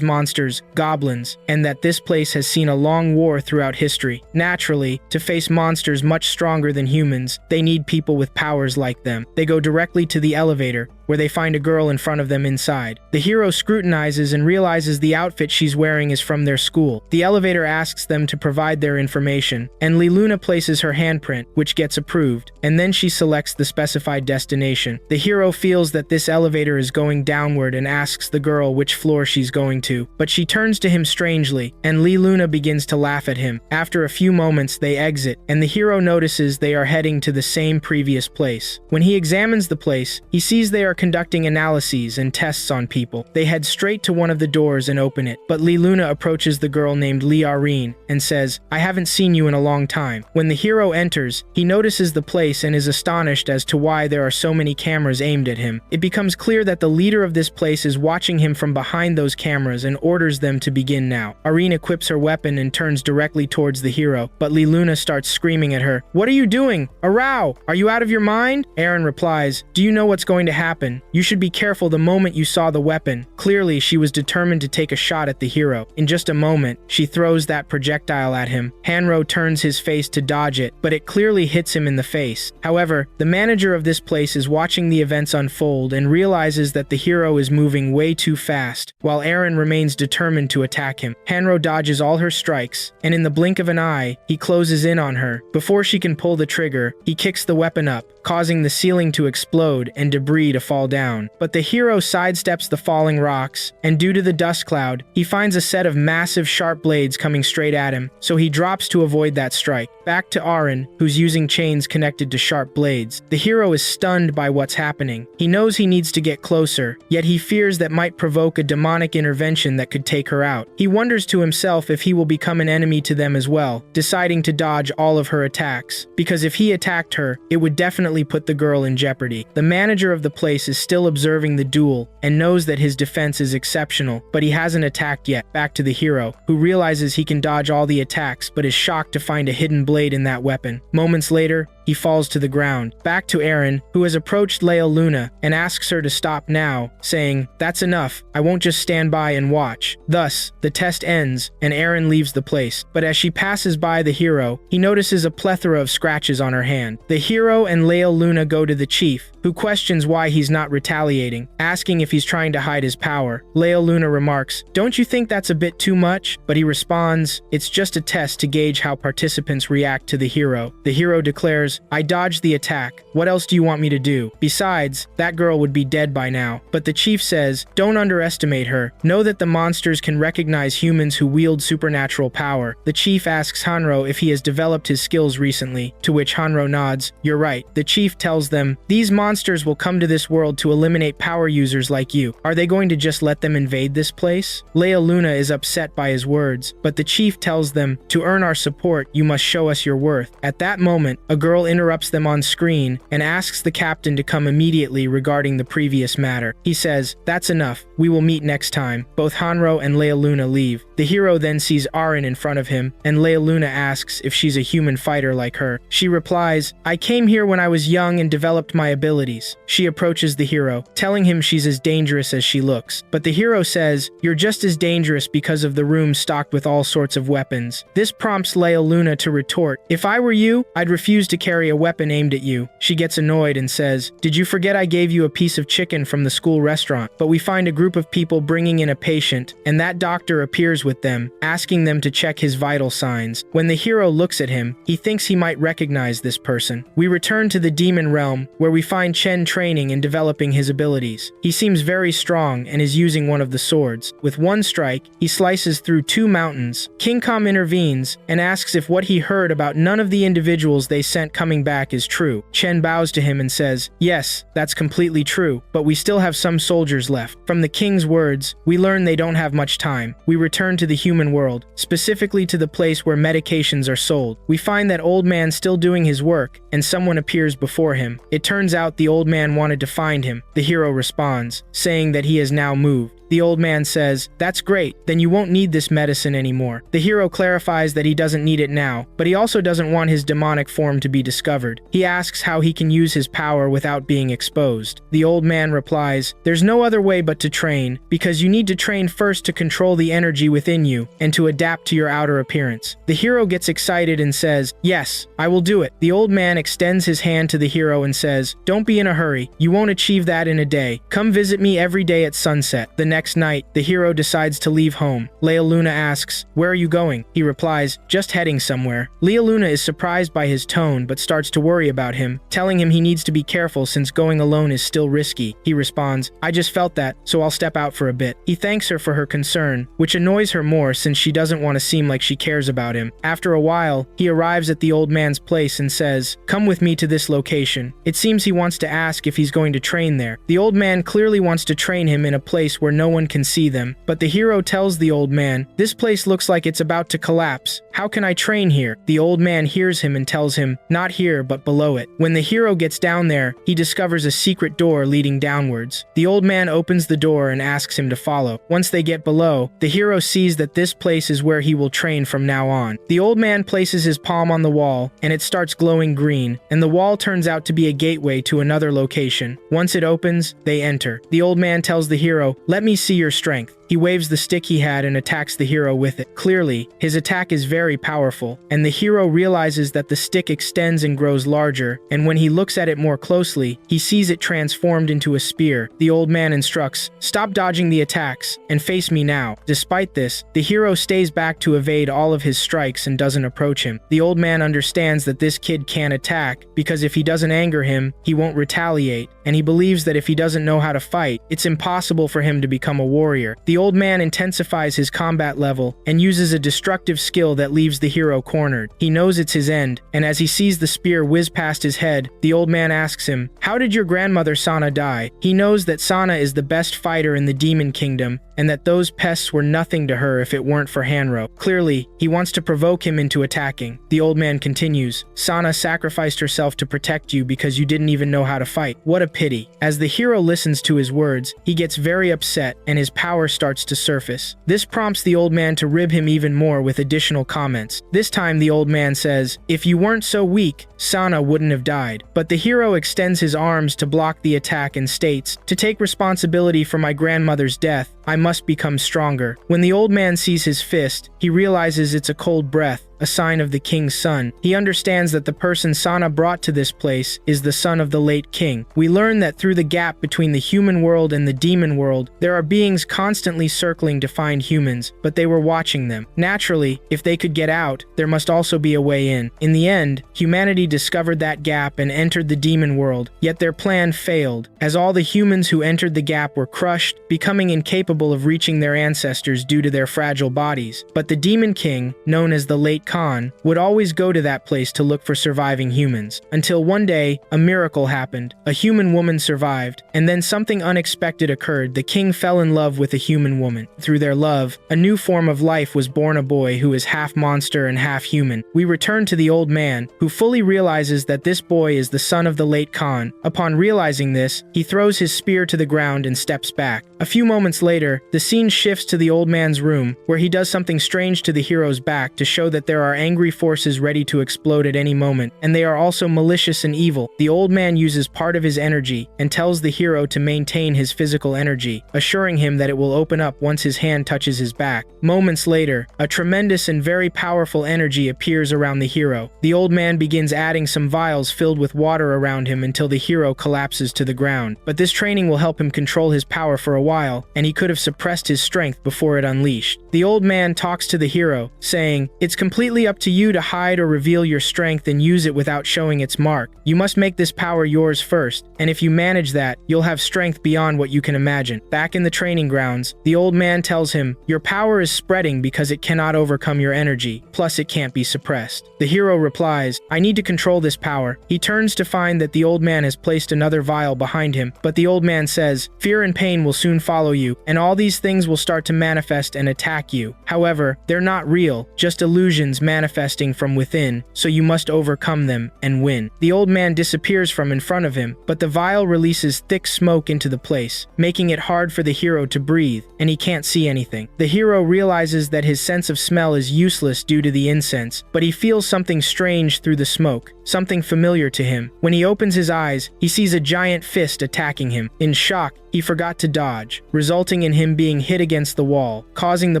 monsters goblins, and that this place has seen a long war throughout history. Naturally, to face monsters much stronger than humans, they need people with powers like them. They go directly to the elevator, where they find a girl in front of them inside. The hero scrutinizes and realizes the outfit she's wearing is from their school. The elevator asks them to provide their information, and Liluna places her handprint, which gets approved, and then she selects the specified destination. The hero feels that this elevator is going downward and asks the girl which floor she's going to, but she turns to him strangely, and Liluna begins to laugh at him. After a few moments, they exit, and the hero notices they are heading to the same previous place. When he examines the place, he sees they are conducting analyses and tests on people. They head straight to one of the doors and open it, but Liluna approaches the girl named Liarine and says, "I haven't seen you in a long time." When the hero enters, he notices the place and is astonished as to why there are so many cameras aimed at him. It becomes clear that the leader of this place is watching him from behind those cameras and orders them to begin now. Irene equips her weapon and turns directly towards the hero, but Liluna starts screaming at her, "What are you doing? A row! Are you out of your mind?" Aaron replies, "Do you know what's going to happen? You should be careful the moment you saw the weapon." Clearly, she was determined to take a shot at the hero. In just a moment, she throws that projectile at him. Hanro turns his face to dodge it, but it clearly hits him in the face. However, the manager of this place is watching the events unfold and realizes that the hero is moving way too fast, while Aaron remains determined to attack him. Hanro dodges all her strikes, and in the blink of an eye, he closes in on her. Before she can pull the trigger, he kicks the weapon up, causing the ceiling to explode and debris to fall down. But the hero sidesteps the falling rocks, and due to the dust cloud, he finds a set of massive sharp blades coming straight at him, so he drops to avoid that strike. Back to Aaron, who's using chains connected to sharp blades. The hero is stunned by what's happening. He knows he needs to get closer, yet he fears that might provoke a demonic intervention that could take her out. He wonders to himself if he will become an enemy to them as well, deciding to dodge all of her attacks, because if he attacked her, it would definitely put the girl in jeopardy. The manager of the place is still observing the duel and knows that his defense is exceptional, but he hasn't attacked yet. Back to the hero, who realizes he can dodge all the attacks but is shocked to find a hidden blade in that weapon. Moments later, he falls to the ground. Back to Aaron, who has approached Luna and asks her to stop now, saying, "That's enough, I won't just stand by and watch." Thus, the test ends and Aaron leaves the place, but as she passes by the hero, he notices a plethora of scratches on her hand. The hero and Luna go to the chief, who questions why he's not retaliating, asking if he's trying to hide his power. Luna remarks, "Don't you think that's a bit too much?" But he responds, "It's just a test to gauge how participants react to the hero." The hero declares, answers, I dodged the attack. What else do you want me to do? Besides, that girl would be dead by now. But the chief says, don't underestimate her. Know that the monsters can recognize humans who wield supernatural power. The chief asks Hanro if he has developed his skills recently, to which Hanro nods, you're right. The chief tells them, these monsters will come to this world to eliminate power users like you. Are they going to just let them invade this place? Leia Luna is upset by his words, but the chief tells them, to earn our support, you must show us your worth. At that moment, a girl interrupts them on screen and asks the captain to come immediately regarding the previous matter. He says, that's enough. We will meet next time. Both Hanro and Leia Luna leave. The hero then sees Aren in front of him, and Leia Luna asks if she's a human fighter like her. She replies, I came here when I was young and developed my abilities. She approaches the hero, telling him she's as dangerous as she looks. But the hero says, you're just as dangerous because of the room stocked with all sorts of weapons. This prompts Leia Luna to retort, if I were you, I'd refuse to carry a weapon aimed at you. She gets annoyed and says, did you forget I gave you a piece of chicken from the school restaurant? But we find a group of people bringing in a patient, and that doctor appears with them, asking them to check his vital signs. When the hero looks at him, he thinks he might recognize this person. We return to the demon realm, where we find Chen training and developing his abilities. He seems very strong and is using one of the swords. With one strike, he slices through 2 mountains. King Kong intervenes and asks if what he heard about none of the individuals they sent coming back is true. Chen bows to him and says, yes, that's completely true, but we still have some soldiers left. From the king's words, we learn they don't have much time. We return to the human world, specifically to the place where medications are sold. We find that old man still doing his work, and someone appears before him. It turns out the old man wanted to find him. The hero responds, saying that he has now moved. The old man says, that's great, then you won't need this medicine anymore. The hero clarifies that he doesn't need it now, but he also doesn't want his demonic form to be discovered. He asks how he can use his power without being exposed. The old man replies, there's no other way but to train, because you need to train first to control the energy within you, and to adapt to your outer appearance. The hero gets excited and says, yes, I will do it. The old man extends his hand to the hero and says, don't be in a hurry, you won't achieve that in a day. Come visit me every day at sunset. The next night, the hero decides to leave home. Leia Luna asks, where are you going? He replies, just heading somewhere. Leia Luna is surprised by his tone but starts to worry about him, telling him he needs to be careful since going alone is still risky. He responds, I just felt that, so I'll step out for a bit. He thanks her for her concern, which annoys her more since she doesn't want to seem like she cares about him. After a while, he arrives at the old man's place and says, come with me to this location. It seems he wants to ask if he's going to train there. The old man clearly wants to train him in a place where no one can see them, but the hero tells the old man, this place looks like it's about to collapse. How can I train here? The old man hears him and tells him, not here, but below it. When the hero gets down there, he discovers a secret door leading downwards. The old man opens the door and asks him to follow. Once they get below, the hero sees that this place is where he will train from now on. The old man places his palm on the wall, and it starts glowing green, and the wall turns out to be a gateway to another location. Once it opens, they enter. The old man tells the hero, let me see your strength. He waves the stick he had and attacks the hero with it. Clearly, his attack is very powerful, and the hero realizes that the stick extends and grows larger, and when he looks at it more closely, he sees it transformed into a spear. The old man instructs, stop dodging the attacks, and face me now. Despite this, the hero stays back to evade all of his strikes and doesn't approach him. The old man understands that this kid can't attack, because if he doesn't anger him, he won't retaliate, and he believes that if he doesn't know how to fight, it's impossible for him to become a warrior. The old man intensifies his combat level and uses a destructive skill that leaves the hero cornered. He knows it's his end, and as he sees the spear whiz past his head, the old man asks him, how did your grandmother Sana die? He knows that Sana is the best fighter in the demon kingdom, and that those pests were nothing to her if it weren't for Hanro. Clearly, he wants to provoke him into attacking. The old man continues, Sana sacrificed herself to protect you because you didn't even know how to fight. What a pity. As the hero listens to his words, he gets very upset and his power starts to surface. This prompts the old man to rib him even more with additional comments. This time the old man says, if you weren't so weak, Sana wouldn't have died. But the hero extends his arms to block the attack and states, to take responsibility for my grandmother's death, I must become stronger. When the old man sees his fist, he realizes it's a cold breath, a sign of the king's son. He understands that the person Sana brought to this place is the son of the late king. We learn that through the gap between the human world and the demon world, there are beings constantly circling to find humans, but they were watching them. Naturally, if they could get out, there must also be a way in. In the end, humanity discovered that gap and entered the demon world, yet their plan failed, as all the humans who entered the gap were crushed, becoming incapable of reaching their ancestors due to their fragile bodies. But the demon king, known as the late Khan, would always go to that place to look for surviving humans. Until one day, a miracle happened. A human woman survived, and then something unexpected occurred. The king fell in love with a human woman. Through their love, a new form of life was born, a boy who is half monster and half human. We return to the old man, who fully realizes that this boy is the son of the late Khan. Upon realizing this, he throws his spear to the ground and steps back. A few moments later, the scene shifts to the old man's room, where he does something strange to the hero's back to show that there are angry forces ready to explode at any moment, and they are also malicious and evil. The old man uses part of his energy and tells the hero to maintain his physical energy, assuring him that it will open up once his hand touches his back. Moments later, a tremendous and very powerful energy appears around the hero. The old man begins adding some vials filled with water around him until the hero collapses to the ground. But this training will help him control his power for a while, and he could have suppressed his strength before it unleashed. The old man talks to the hero, saying, "It's completely up to you to hide or reveal your strength and use it without showing its mark. You must make this power yours first, and if you manage that, you'll have strength beyond what you can imagine." Back in the training grounds, the old man tells him, "Your power is spreading because it cannot overcome your energy, plus it can't be suppressed." The hero replies, "I need to control this power." He turns to find that the old man has placed another vial behind him, but the old man says, "Fear and pain will soon follow you, and all these things will start to manifest and attack you. However, they're not real, just illusions manifesting from within, so you must overcome them and win." The old man disappears from in front of him, but the vial releases thick smoke into the place, making it hard for the hero to breathe, and he can't see anything. The hero realizes that his sense of smell is useless due to the incense, but he feels something strange through the smoke, something familiar to him. When he opens his eyes, he sees a giant fist attacking him. In shock, he forgot to dodge, resulting in him being hit against the wall, causing the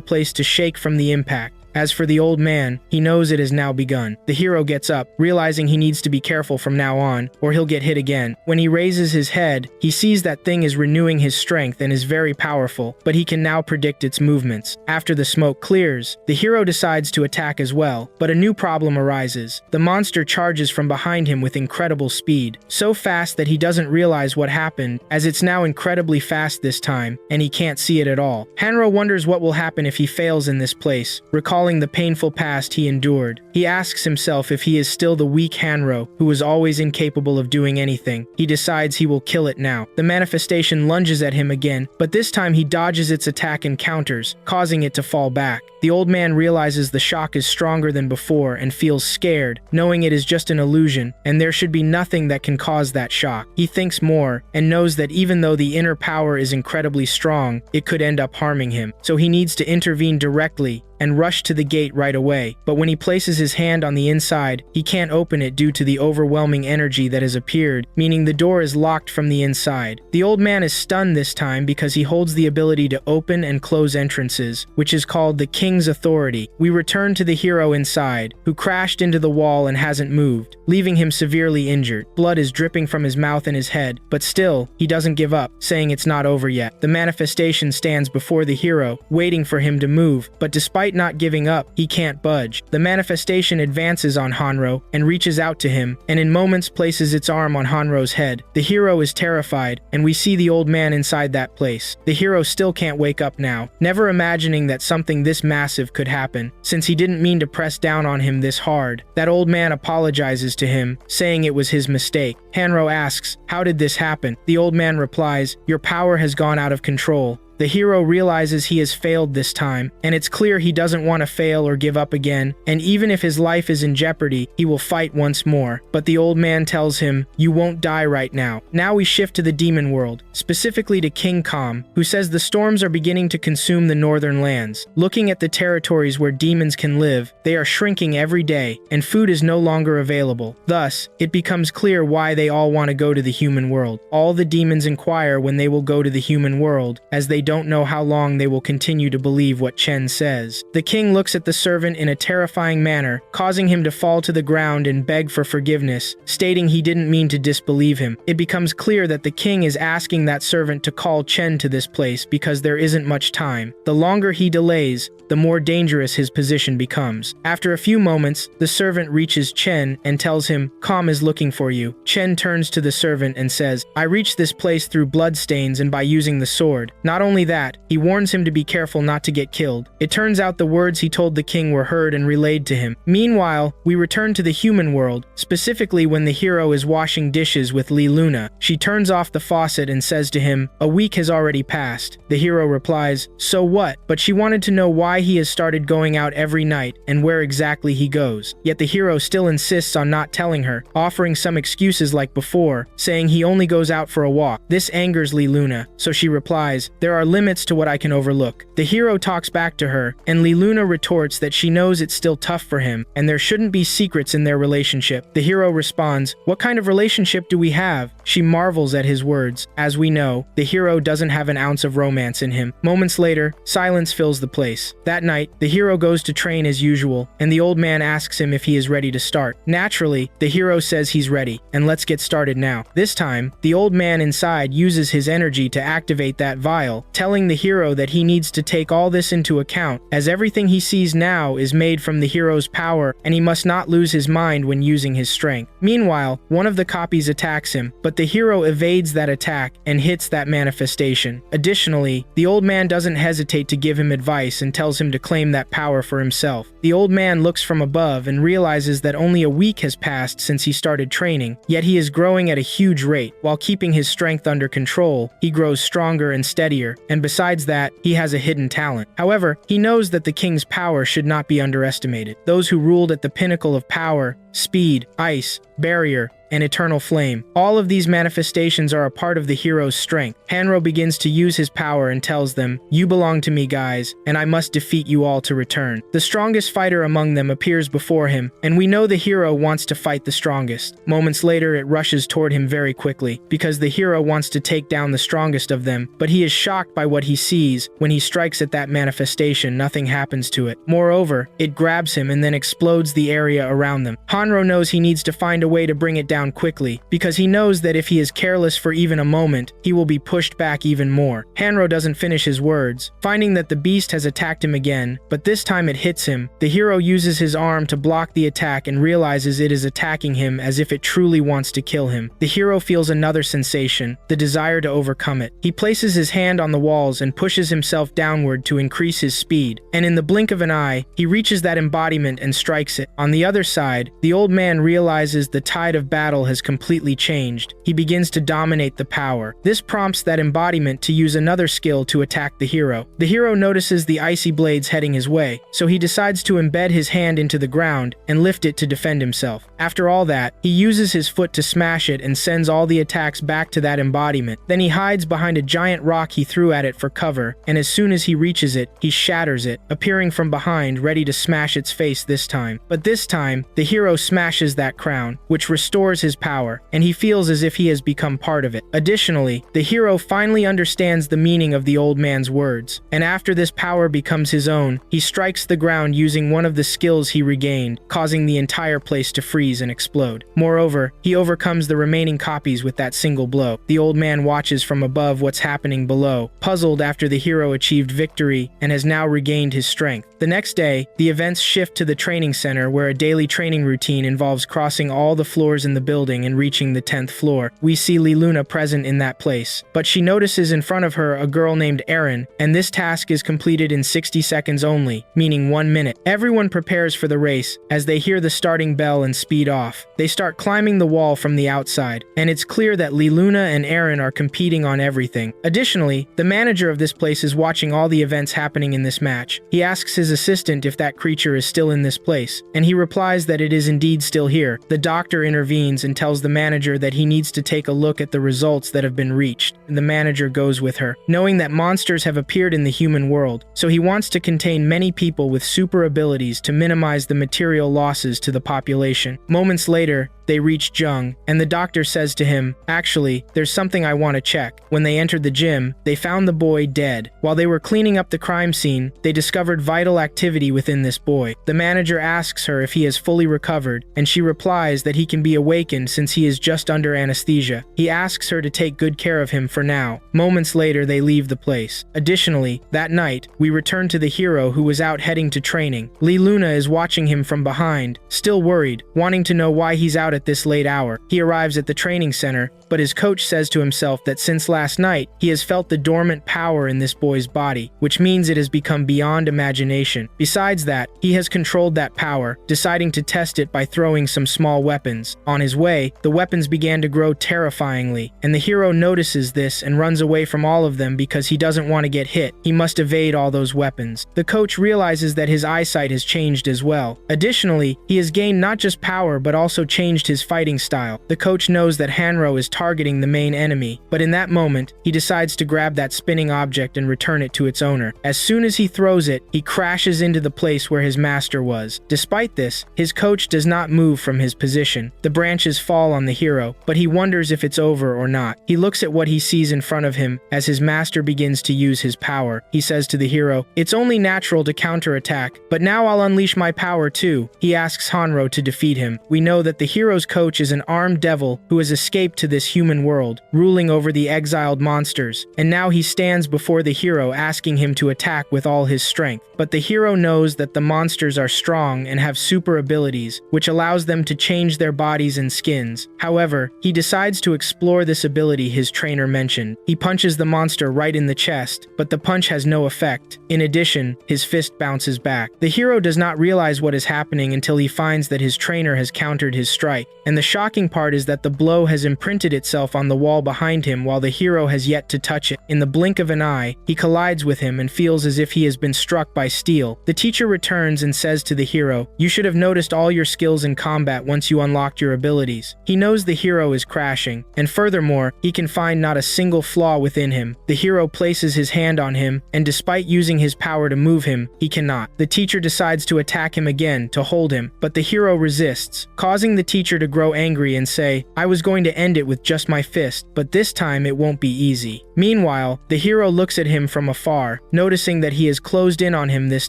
place to shake from the impact. As for the old man, he knows it has now begun. The hero gets up, realizing he needs to be careful from now on, or he'll get hit again. When he raises his head, he sees that thing is renewing his strength and is very powerful, but he can now predict its movements. After the smoke clears, the hero decides to attack as well, but a new problem arises. The monster charges from behind him with incredible speed, so fast that he doesn't realize what happened, as it's now incredibly fast this time, and he can't see it at all. Hanro wonders what will happen if he fails in this place, recalling the painful past he endured. He asks himself if he is still the weak Hanro, who was always incapable of doing anything. He decides he will kill it now. The manifestation lunges at him again, but this time he dodges its attack and counters, causing it to fall back. The old man realizes the shock is stronger than before and feels scared, knowing it is just an illusion, and there should be nothing that can cause that shock. He thinks more, and knows that even though the inner power is incredibly strong, it could end up harming him. So he needs to intervene directly and rush to the gate right away. But when he places his hand on the inside, he can't open it due to the overwhelming energy that has appeared, meaning the door is locked from the inside. The old man is stunned this time because he holds the ability to open and close entrances, which is called the King's Authority. We return to the hero inside, who crashed into the wall and hasn't moved, leaving him severely injured. Blood is dripping from his mouth and his head, but still, he doesn't give up, saying it's not over yet. The manifestation stands before the hero, waiting for him to move, but despite not giving up, he can't budge. The manifestation advances on Hanro and reaches out to him, and in moments places its arm on Hanro's head. The hero is terrified, and we see the old man inside that place. The hero still can't wake up now, never imagining that something this massive could happen, since he didn't mean to press down on him this hard. That old man apologizes to him, saying it was his mistake. Hanro asks, "How did this happen?" The old man replies, "Your power has gone out of control." The hero realizes he has failed this time, and it's clear he doesn't want to fail or give up again, and even if his life is in jeopardy, he will fight once more. But the old man tells him, "You won't die right now." Now we shift to the demon world, specifically to King Kam, who says the storms are beginning to consume the northern lands. Looking at the territories where demons can live, they are shrinking every day, and food is no longer available. Thus, it becomes clear why they all want to go to the human world. All the demons inquire when they will go to the human world, as they don't know how long they will continue to believe what Chen says. The king looks at the servant in a terrifying manner, causing him to fall to the ground and beg for forgiveness, stating he didn't mean to disbelieve him. It becomes clear that the king is asking that servant to call Chen to this place because there isn't much time. The longer he delays, the more dangerous his position becomes. After a few moments, the servant reaches Chen and tells him, "Calm is looking for you." Chen turns to the servant and says, "I reached this place through bloodstains and by using the sword." Not only that, he warns him to be careful not to get killed. It turns out the words he told the king were heard and relayed to him. Meanwhile, we return to the human world, specifically when the hero is washing dishes with Li Luna. She turns off the faucet and says to him, "A week has already passed." The hero replies, "So what?" But she wanted to know why he has started going out every night and where exactly he goes. Yet the hero still insists on not telling her, offering some excuses like before, saying he only goes out for a walk. This angers Li Luna, so she replies, "There are limits to what I can overlook." The hero talks back to her, and Li Luna retorts that she knows it's still tough for him, and there shouldn't be secrets in their relationship. The hero responds, "What kind of relationship do we have?" She marvels at his words. As we know, the hero doesn't have an ounce of romance in him. Moments later, silence fills the place. That night, the hero goes to train as usual, and the old man asks him if he is ready to start. Naturally, the hero says he's ready, and let's get started now. This time, the old man inside uses his energy to activate that vial, telling the hero that he needs to take all this into account, as everything he sees now is made from the hero's power, and he must not lose his mind when using his strength. Meanwhile, one of the copies attacks him, but the hero evades that attack and hits that manifestation. Additionally, the old man doesn't hesitate to give him advice and tells him to claim that power for himself. The old man looks from above and realizes that only a week has passed since he started training, yet he is growing at a huge rate. While keeping his strength under control, he grows stronger and steadier, and besides that, he has a hidden talent. However, he knows that the king's power should not be underestimated. Those who ruled at the pinnacle of power, speed, ice, barrier, and eternal flame. All of these manifestations are a part of the hero's strength. Hanro begins to use his power and tells them, "You belong to me, guys, and I must defeat you all to return." The strongest fighter among them appears before him, and we know the hero wants to fight the strongest. Moments later, it rushes toward him very quickly, because the hero wants to take down the strongest of them, but he is shocked by what he sees. When he strikes at that manifestation, nothing happens to it. Moreover, it grabs him and then explodes the area around them. Hanro knows he needs to find a way to bring it down quickly, because he knows that if he is careless for even a moment, he will be pushed back even more. Hanro doesn't finish his words, finding that the beast has attacked him again, but this time it hits him. The hero uses his arm to block the attack and realizes it is attacking him as if it truly wants to kill him. The hero feels another sensation, the desire to overcome it. He places his hand on the walls and pushes himself downward to increase his speed, and in the blink of an eye, he reaches that embodiment and strikes it. On the other side, the old man realizes the tide of battle has completely changed. He begins to dominate the power. This prompts that embodiment to use another skill to attack the hero. The hero notices the icy blades heading his way, so he decides to embed his hand into the ground and lift it to defend himself. After all that, he uses his foot to smash it and sends all the attacks back to that embodiment. Then he hides behind a giant rock he threw at it for cover, and as soon as he reaches it, he shatters it, appearing from behind ready to smash its face this time. But this time, the hero smashes that crown, which restores his power, and he feels as if he has become part of it. Additionally, the hero finally understands the meaning of the old man's words, and after this power becomes his own, he strikes the ground using one of the skills he regained, causing the entire place to freeze and explode. Moreover, he overcomes the remaining copies with that single blow. The old man watches from above what's happening below, puzzled after the hero achieved victory and has now regained his strength. The next day, the events shift to the training center, where a daily training routine involves crossing all the floors in the building and reaching the 10th floor. We see Li Luna present in that place, but she notices in front of her a girl named Erin, and this task is completed in 60 seconds only, meaning 1 minute. Everyone prepares for the race as they hear the starting bell and speed off. They start climbing the wall from the outside, and it's clear that Li Luna and Erin are competing on everything. Additionally, the manager of this place is watching all the events happening in this match. He asks his his assistant if that creature is still in this place, and he replies that it is indeed still here. The doctor intervenes and tells the manager that he needs to take a look at the results that have been reached, and the manager goes with her, knowing that monsters have appeared in the human world, so he wants to contain many people with super abilities to minimize the material losses to the population. Moments later, they reach Jung, and the doctor says to him, "Actually, there's something I want to check." When they entered the gym, they found the boy dead. While they were cleaning up the crime scene, they discovered vital activity within this boy. The manager asks her if he has fully recovered, and she replies that he can be awakened since he is just under anesthesia. He asks her to take good care of him for now. Moments later, they leave the place. Additionally, that night, we return to the hero who was out heading to training. Lee Luna is watching him from behind, still worried, wanting to know why he's out at this late hour. He arrives at the training center, but his coach says to himself that since last night, he has felt the dormant power in this boy's body, which means it has become beyond imagination. Besides that, he has controlled that power, deciding to test it by throwing some small weapons. On his way, the weapons began to grow terrifyingly, and the hero notices this and runs away from all of them because he doesn't want to get hit. He must evade all those weapons. The coach realizes that his eyesight has changed as well. Additionally, he has gained not just power but also changed his fighting style. The coach knows that Hanro is targeting the main enemy, but in that moment, he decides to grab that spinning object and return it to its owner. As soon as he throws it, he crashes into the place where his master was. Despite this, his coach does not move from his position. The branches fall on the hero, but he wonders if it's over or not. He looks at what he sees in front of him as his master begins to use his power. He says to the hero, "It's only natural to counterattack, but now I'll unleash my power too." He asks Hanro to defeat him. We know that the hero's coach is an armed devil who has escaped to this human world, ruling over the exiled monsters, and now he stands before the hero asking him to attack with all his strength. But the hero knows that the monsters are strong and have super abilities, which allows them to change their bodies and skins. However, he decides to explore this ability his trainer mentioned. He punches the monster right in the chest, but the punch has no effect. In addition, his fist bounces back. The hero does not realize what is happening until he finds that his trainer has countered his strike, and the shocking part is that the blow has imprinted itself on the wall behind him while the hero has yet to touch it. In the blink of an eye, he collides with him and feels as if he has been struck by steel. The teacher returns and says to the hero, "You should have noticed all your skills in combat once you unlocked your abilities." He knows the hero is crashing, and furthermore, he can find not a single flaw within him. The hero places his hand on him, and despite using his power to move him, he cannot. The teacher decides to attack him again to hold him, but the hero resists, causing the teacher to grow angry and say, "I was going to end it with just my fist, but this time it won't be easy." Meanwhile, the hero looks at him from afar, noticing that he has closed in on him this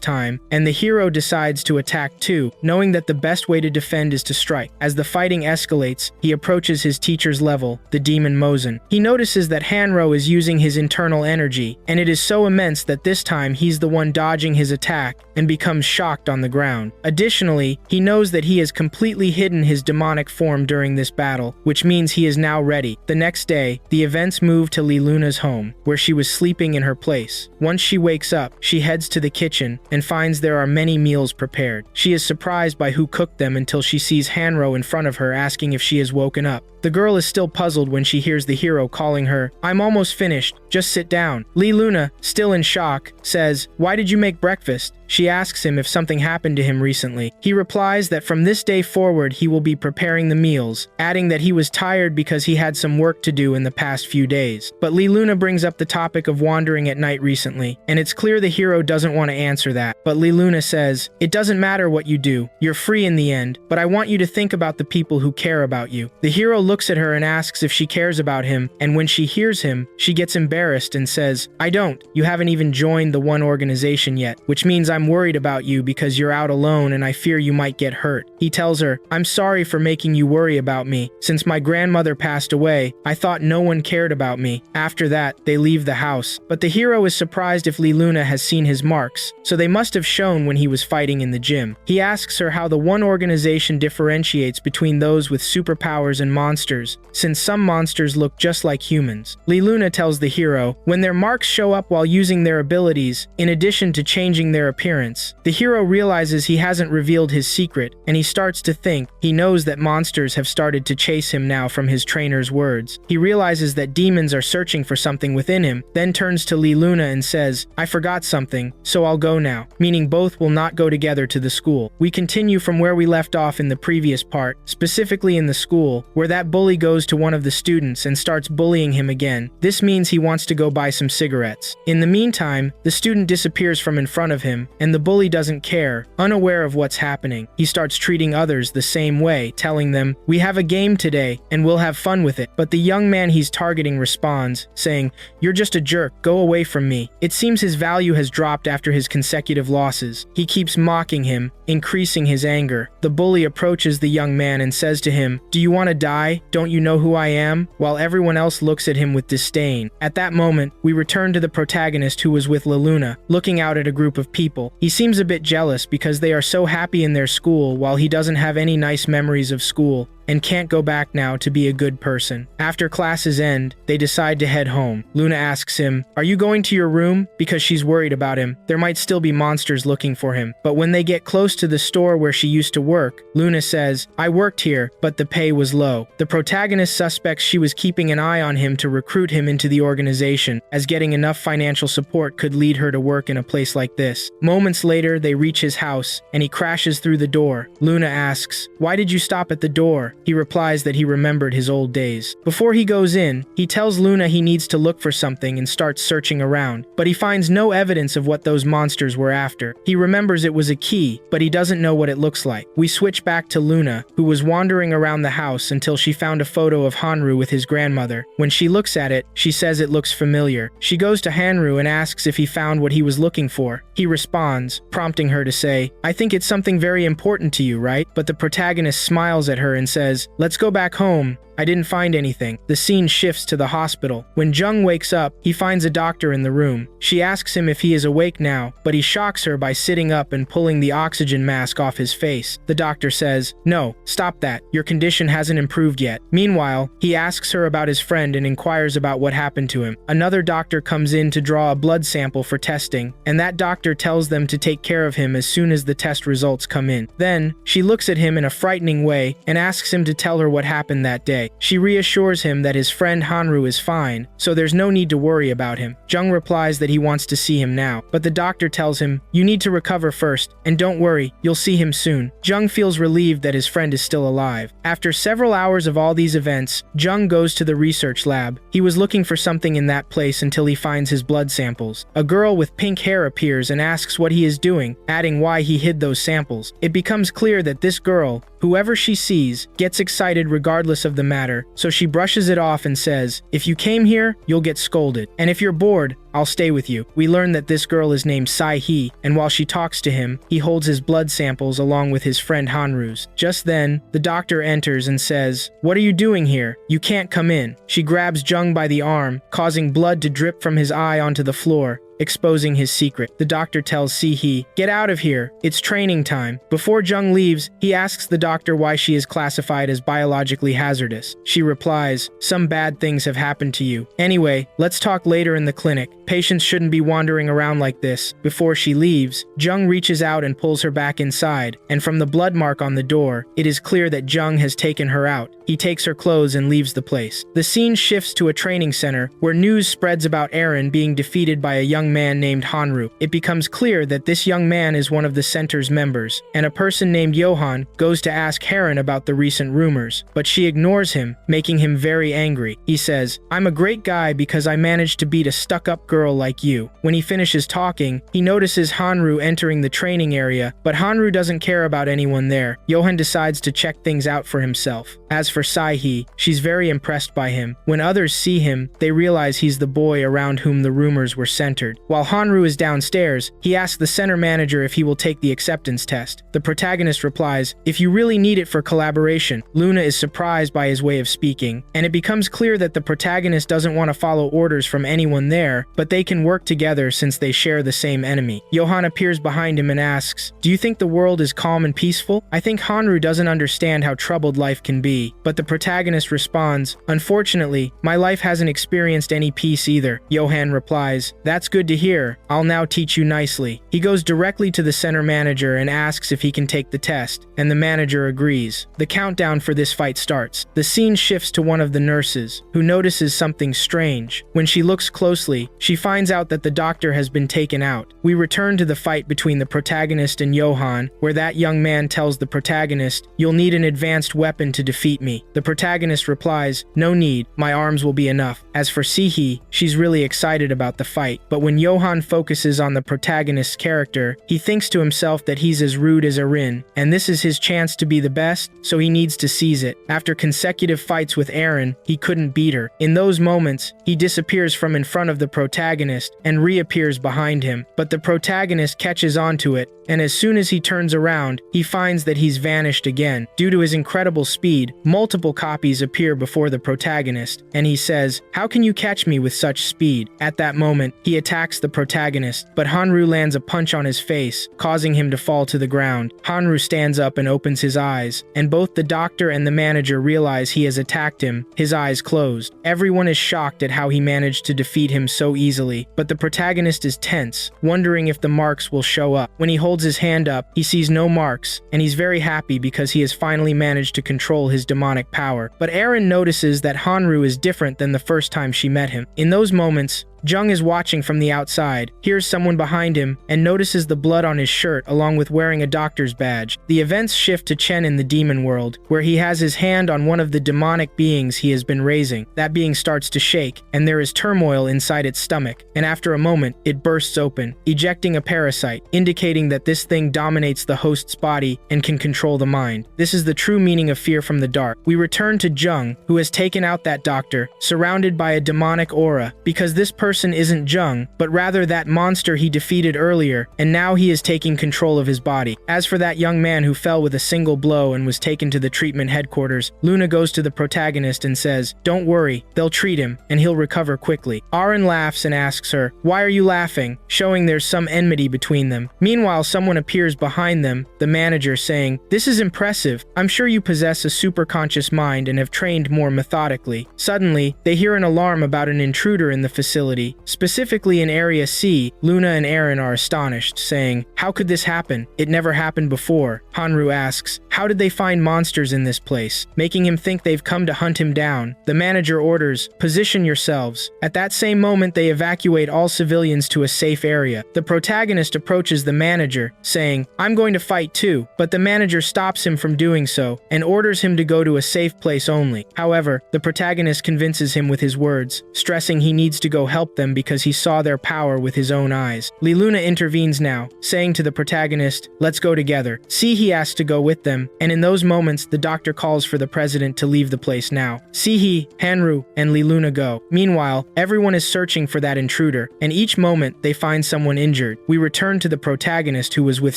time, and the hero decides to attack too, knowing that the best way to defend is to strike. As the fighting escalates, he approaches his teacher's level, the demon Mozen. He notices that Hanro is using his internal energy, and it is so immense that this time he's the one dodging his attack and becomes shocked on the ground. Additionally, he knows that he has completely hidden his demonic form during this battle, which means he is now ready. The next day, the events move to Lee Luna's home, where she was sleeping in her place. Once she wakes up, she heads to the kitchen and finds there are many meals prepared. She is surprised by who cooked them until she sees Hanro in front of her asking if she has woken up. The girl is still puzzled when she hears the hero calling her, "I'm almost finished, just sit down." Lee Luna, still in shock, says, "Why did you make breakfast?" She asks him if something happened to him recently. He replies that from this day forward he will be preparing the meals, adding that he was tired because he had some work to do in the past few days. But Lee Luna brings up the topic of wandering at night recently, and it's clear the hero doesn't want to answer that. But Lee Luna says, "It doesn't matter what you do, you're free in the end, but I want you to think about the people who care about you." The hero looks at her and asks if she cares about him, and when she hears him, she gets embarrassed and says, "I don't. You haven't even joined the one organization yet, which means I'm worried about you because you're out alone and I fear you might get hurt." He tells her, "I'm sorry for making you worry about me. Since my grandmother passed away, I thought no one cared about me." After that, they leave the house, but the hero is surprised if Lee Luna has seen his marks, so they must have shown when he was fighting in the gym. He asks her how the one organization differentiates between those with superpowers and monsters monsters, since some monsters look just like humans. Luna tells the hero, when their marks show up while using their abilities, in addition to changing their appearance, the hero realizes he hasn't revealed his secret, and he starts to think. He knows that monsters have started to chase him now from his trainer's words. He realizes that demons are searching for something within him, then turns to Luna and says, I forgot something, so I'll go now, meaning both will not go together to the school. We continue from where we left off in the previous part, specifically in the school, where that bully goes to one of the students and starts bullying him again. This means he wants to go buy some cigarettes. In the meantime, the student disappears from in front of him, and the bully doesn't care, unaware of what's happening. He starts treating others the same way, telling them, we have a game today, and we'll have fun with it. But the young man he's targeting responds, saying, you're just a jerk, go away from me. It seems his value has dropped after his consecutive losses. He keeps mocking him, increasing his anger. The bully approaches the young man and says to him, do you want to die? Don't you know who I am? While everyone else looks at him with disdain. At that moment, we return to the protagonist who was with Luna, looking out at a group of people. He seems a bit jealous because they are so happy in their school while he doesn't have any nice memories of school and can't go back now to be a good person. After classes end, they decide to head home. Luna asks him, are you going to your room? Because she's worried about him. There might still be monsters looking for him. But when they get close to the store where she used to work, Luna says, I worked here, but the pay was low. The protagonist suspects she was keeping an eye on him to recruit him into the organization, as getting enough financial support could lead her to work in a place like this. Moments later, they reach his house, and he crashes through the door. Luna asks, why did you stop at the door? He replies that he remembered his old days. Before he goes in, he tells Luna he needs to look for something and starts searching around, but he finds no evidence of what those monsters were after. He remembers it was a key, but he doesn't know what it looks like. We switch back to Luna, who was wandering around the house until she found a photo of Hanro with his grandmother. When she looks at it, she says it looks familiar. She goes to Hanro and asks if he found what he was looking for. He responds, prompting her to say, I think it's something very important to you, right? But the protagonist smiles at her and says, let's go back home. I didn't find anything. The scene shifts to the hospital. When Jung wakes up, he finds a doctor in the room. She asks him if he is awake now, but he shocks her by sitting up and pulling the oxygen mask off his face. The doctor says, no, stop that. Your condition hasn't improved yet. Meanwhile, he asks her about his friend and inquires about what happened to him. Another doctor comes in to draw a blood sample for testing, and that doctor tells them to take care of him as soon as the test results come in. Then, she looks at him in a frightening way and asks him to tell her what happened that day. She reassures him that his friend Hanro is fine, so there's no need to worry about him. Jung replies that he wants to see him now, but the doctor tells him, you need to recover first, and don't worry, you'll see him soon. Jung feels relieved that his friend is still alive. After several hours of all these events, Jung goes to the research lab. He was looking for something in that place until he finds his blood samples. A girl with pink hair appears and asks what he is doing, adding why he hid those samples. It becomes clear that this girl, whoever she sees, gets excited regardless of the matter, so she brushes it off and says, if you came here, you'll get scolded. And if you're bored, I'll stay with you. We learn that this girl is named Sai-hee, and while she talks to him, he holds his blood samples along with his friend Hanru's. Just then, the doctor enters and says, what are you doing here? You can't come in. She grabs Jung by the arm, causing blood to drip from his eye onto the floor, exposing his secret. The doctor tells Si-hee, get out of here, it's training time. Before Jung leaves, he asks the doctor why she is classified as biologically hazardous. She replies, some bad things have happened to you. Anyway, let's talk later in the clinic. Patients shouldn't be wandering around like this. Before she leaves, Jung reaches out and pulls her back inside, and from the blood mark on the door, it is clear that Jung has taken her out. He takes her clothes and leaves the place. The scene shifts to a training center, where news spreads about Eren being defeated by a young man named Hanro. It becomes clear that this young man is one of the center's members, and a person named Johan goes to ask Eren about the recent rumors, but she ignores him, making him very angry. He says, I'm a great guy because I managed to beat a stuck-up girl like you. When he finishes talking, he notices Hanro entering the training area, but Hanro doesn't care about anyone there. Johan decides to check things out for himself. As for Sai-hee, she's very impressed by him. When others see him, they realize he's the boy around whom the rumors were centered. board. While Hanro is downstairs, he asks the center manager if he will take the acceptance test. The protagonist replies, "If you really need it for collaboration." Luna is surprised by his way of speaking, and it becomes clear that the protagonist doesn't want to follow orders from anyone there, but they can work together since they share the same enemy. Johan appears behind him and asks, "Do you think the world is calm and peaceful?" I think Hanro doesn't understand how troubled life can be, but the protagonist responds, "Unfortunately, my life hasn't experienced any peace either." Johan replies, "That's good to hear. I'll now teach you nicely." He goes directly to the center manager and asks if he can take the test, and the manager agrees. The countdown for this fight starts. The scene shifts to one of the nurses, who notices something strange. When she looks closely, she finds out that the doctor has been taken out. We return to the fight between the protagonist and Johan, where that young man tells the protagonist, "You'll need an advanced weapon to defeat me." The protagonist replies, "No need, my arms will be enough." As for Sihi, she's really excited about the fight, but when Johan focuses on the protagonist's character, he thinks to himself that he's as rude as Erin, and this is his chance to be the best, so he needs to seize it. After consecutive fights with Erin, he couldn't beat her. In those moments, he disappears from in front of the protagonist and reappears behind him, but the protagonist catches onto it, and as soon as he turns around, he finds that he's vanished again. Due to his incredible speed, multiple copies appear before the protagonist, and he says, "How can you catch me with such speed?" At that moment, he attacks the protagonist, but Hanro lands a punch on his face, causing him to fall to the ground. Hanro stands up and opens his eyes, and both the doctor and the manager realize he has attacked him, his eyes closed. Everyone is shocked at how he managed to defeat him so easily, but the protagonist is tense, wondering if the marks will show up. When he holds his hand up, he sees no marks, and he's very happy because he has finally managed to control his demonic power. But Erin notices that Hanro is different than the first time she met him. In those moments, Jung is watching from the outside, hears someone behind him, and notices the blood on his shirt along with wearing a doctor's badge. The events shift to Chen in the demon world, where he has his hand on one of the demonic beings he has been raising. That being starts to shake, and there is turmoil inside its stomach, and after a moment, it bursts open, ejecting a parasite, indicating that this thing dominates the host's body and can control the mind. This is the true meaning of fear from the dark. We return to Jung, who has taken out that doctor, surrounded by a demonic aura, because this person isn't Jung, but rather that monster he defeated earlier, and now he is taking control of his body. As for that young man who fell with a single blow and was taken to the treatment headquarters, Luna goes to the protagonist and says, "Don't worry, they'll treat him, and he'll recover quickly." Aaron laughs and asks her, "Why are you laughing?" showing there's some enmity between them. Meanwhile, someone appears behind them, the manager, saying, "This is impressive. I'm sure you possess a superconscious mind and have trained more methodically." Suddenly, they hear an alarm about an intruder in the facility. Specifically in Area C, Luna and Erin are astonished, saying, "How could this happen? It never happened before." Hanro asks, "How did they find monsters in this place?" making him think they've come to hunt him down. The manager orders, "Position yourselves." At that same moment, they evacuate all civilians to a safe area. The protagonist approaches the manager, saying, "I'm going to fight too," but the manager stops him from doing so and orders him to go to a safe place only. However, the protagonist convinces him with his words, stressing he needs to go help them because he saw their power with his own eyes. Luna intervenes now, saying to the protagonist, "Let's go together." Sihi asks to go with them, and in those moments, the doctor calls for the president to leave the place now. Sihi, Hanro, and Luna go. Meanwhile, everyone is searching for that intruder, and each moment they find someone injured. We return to the protagonist who was with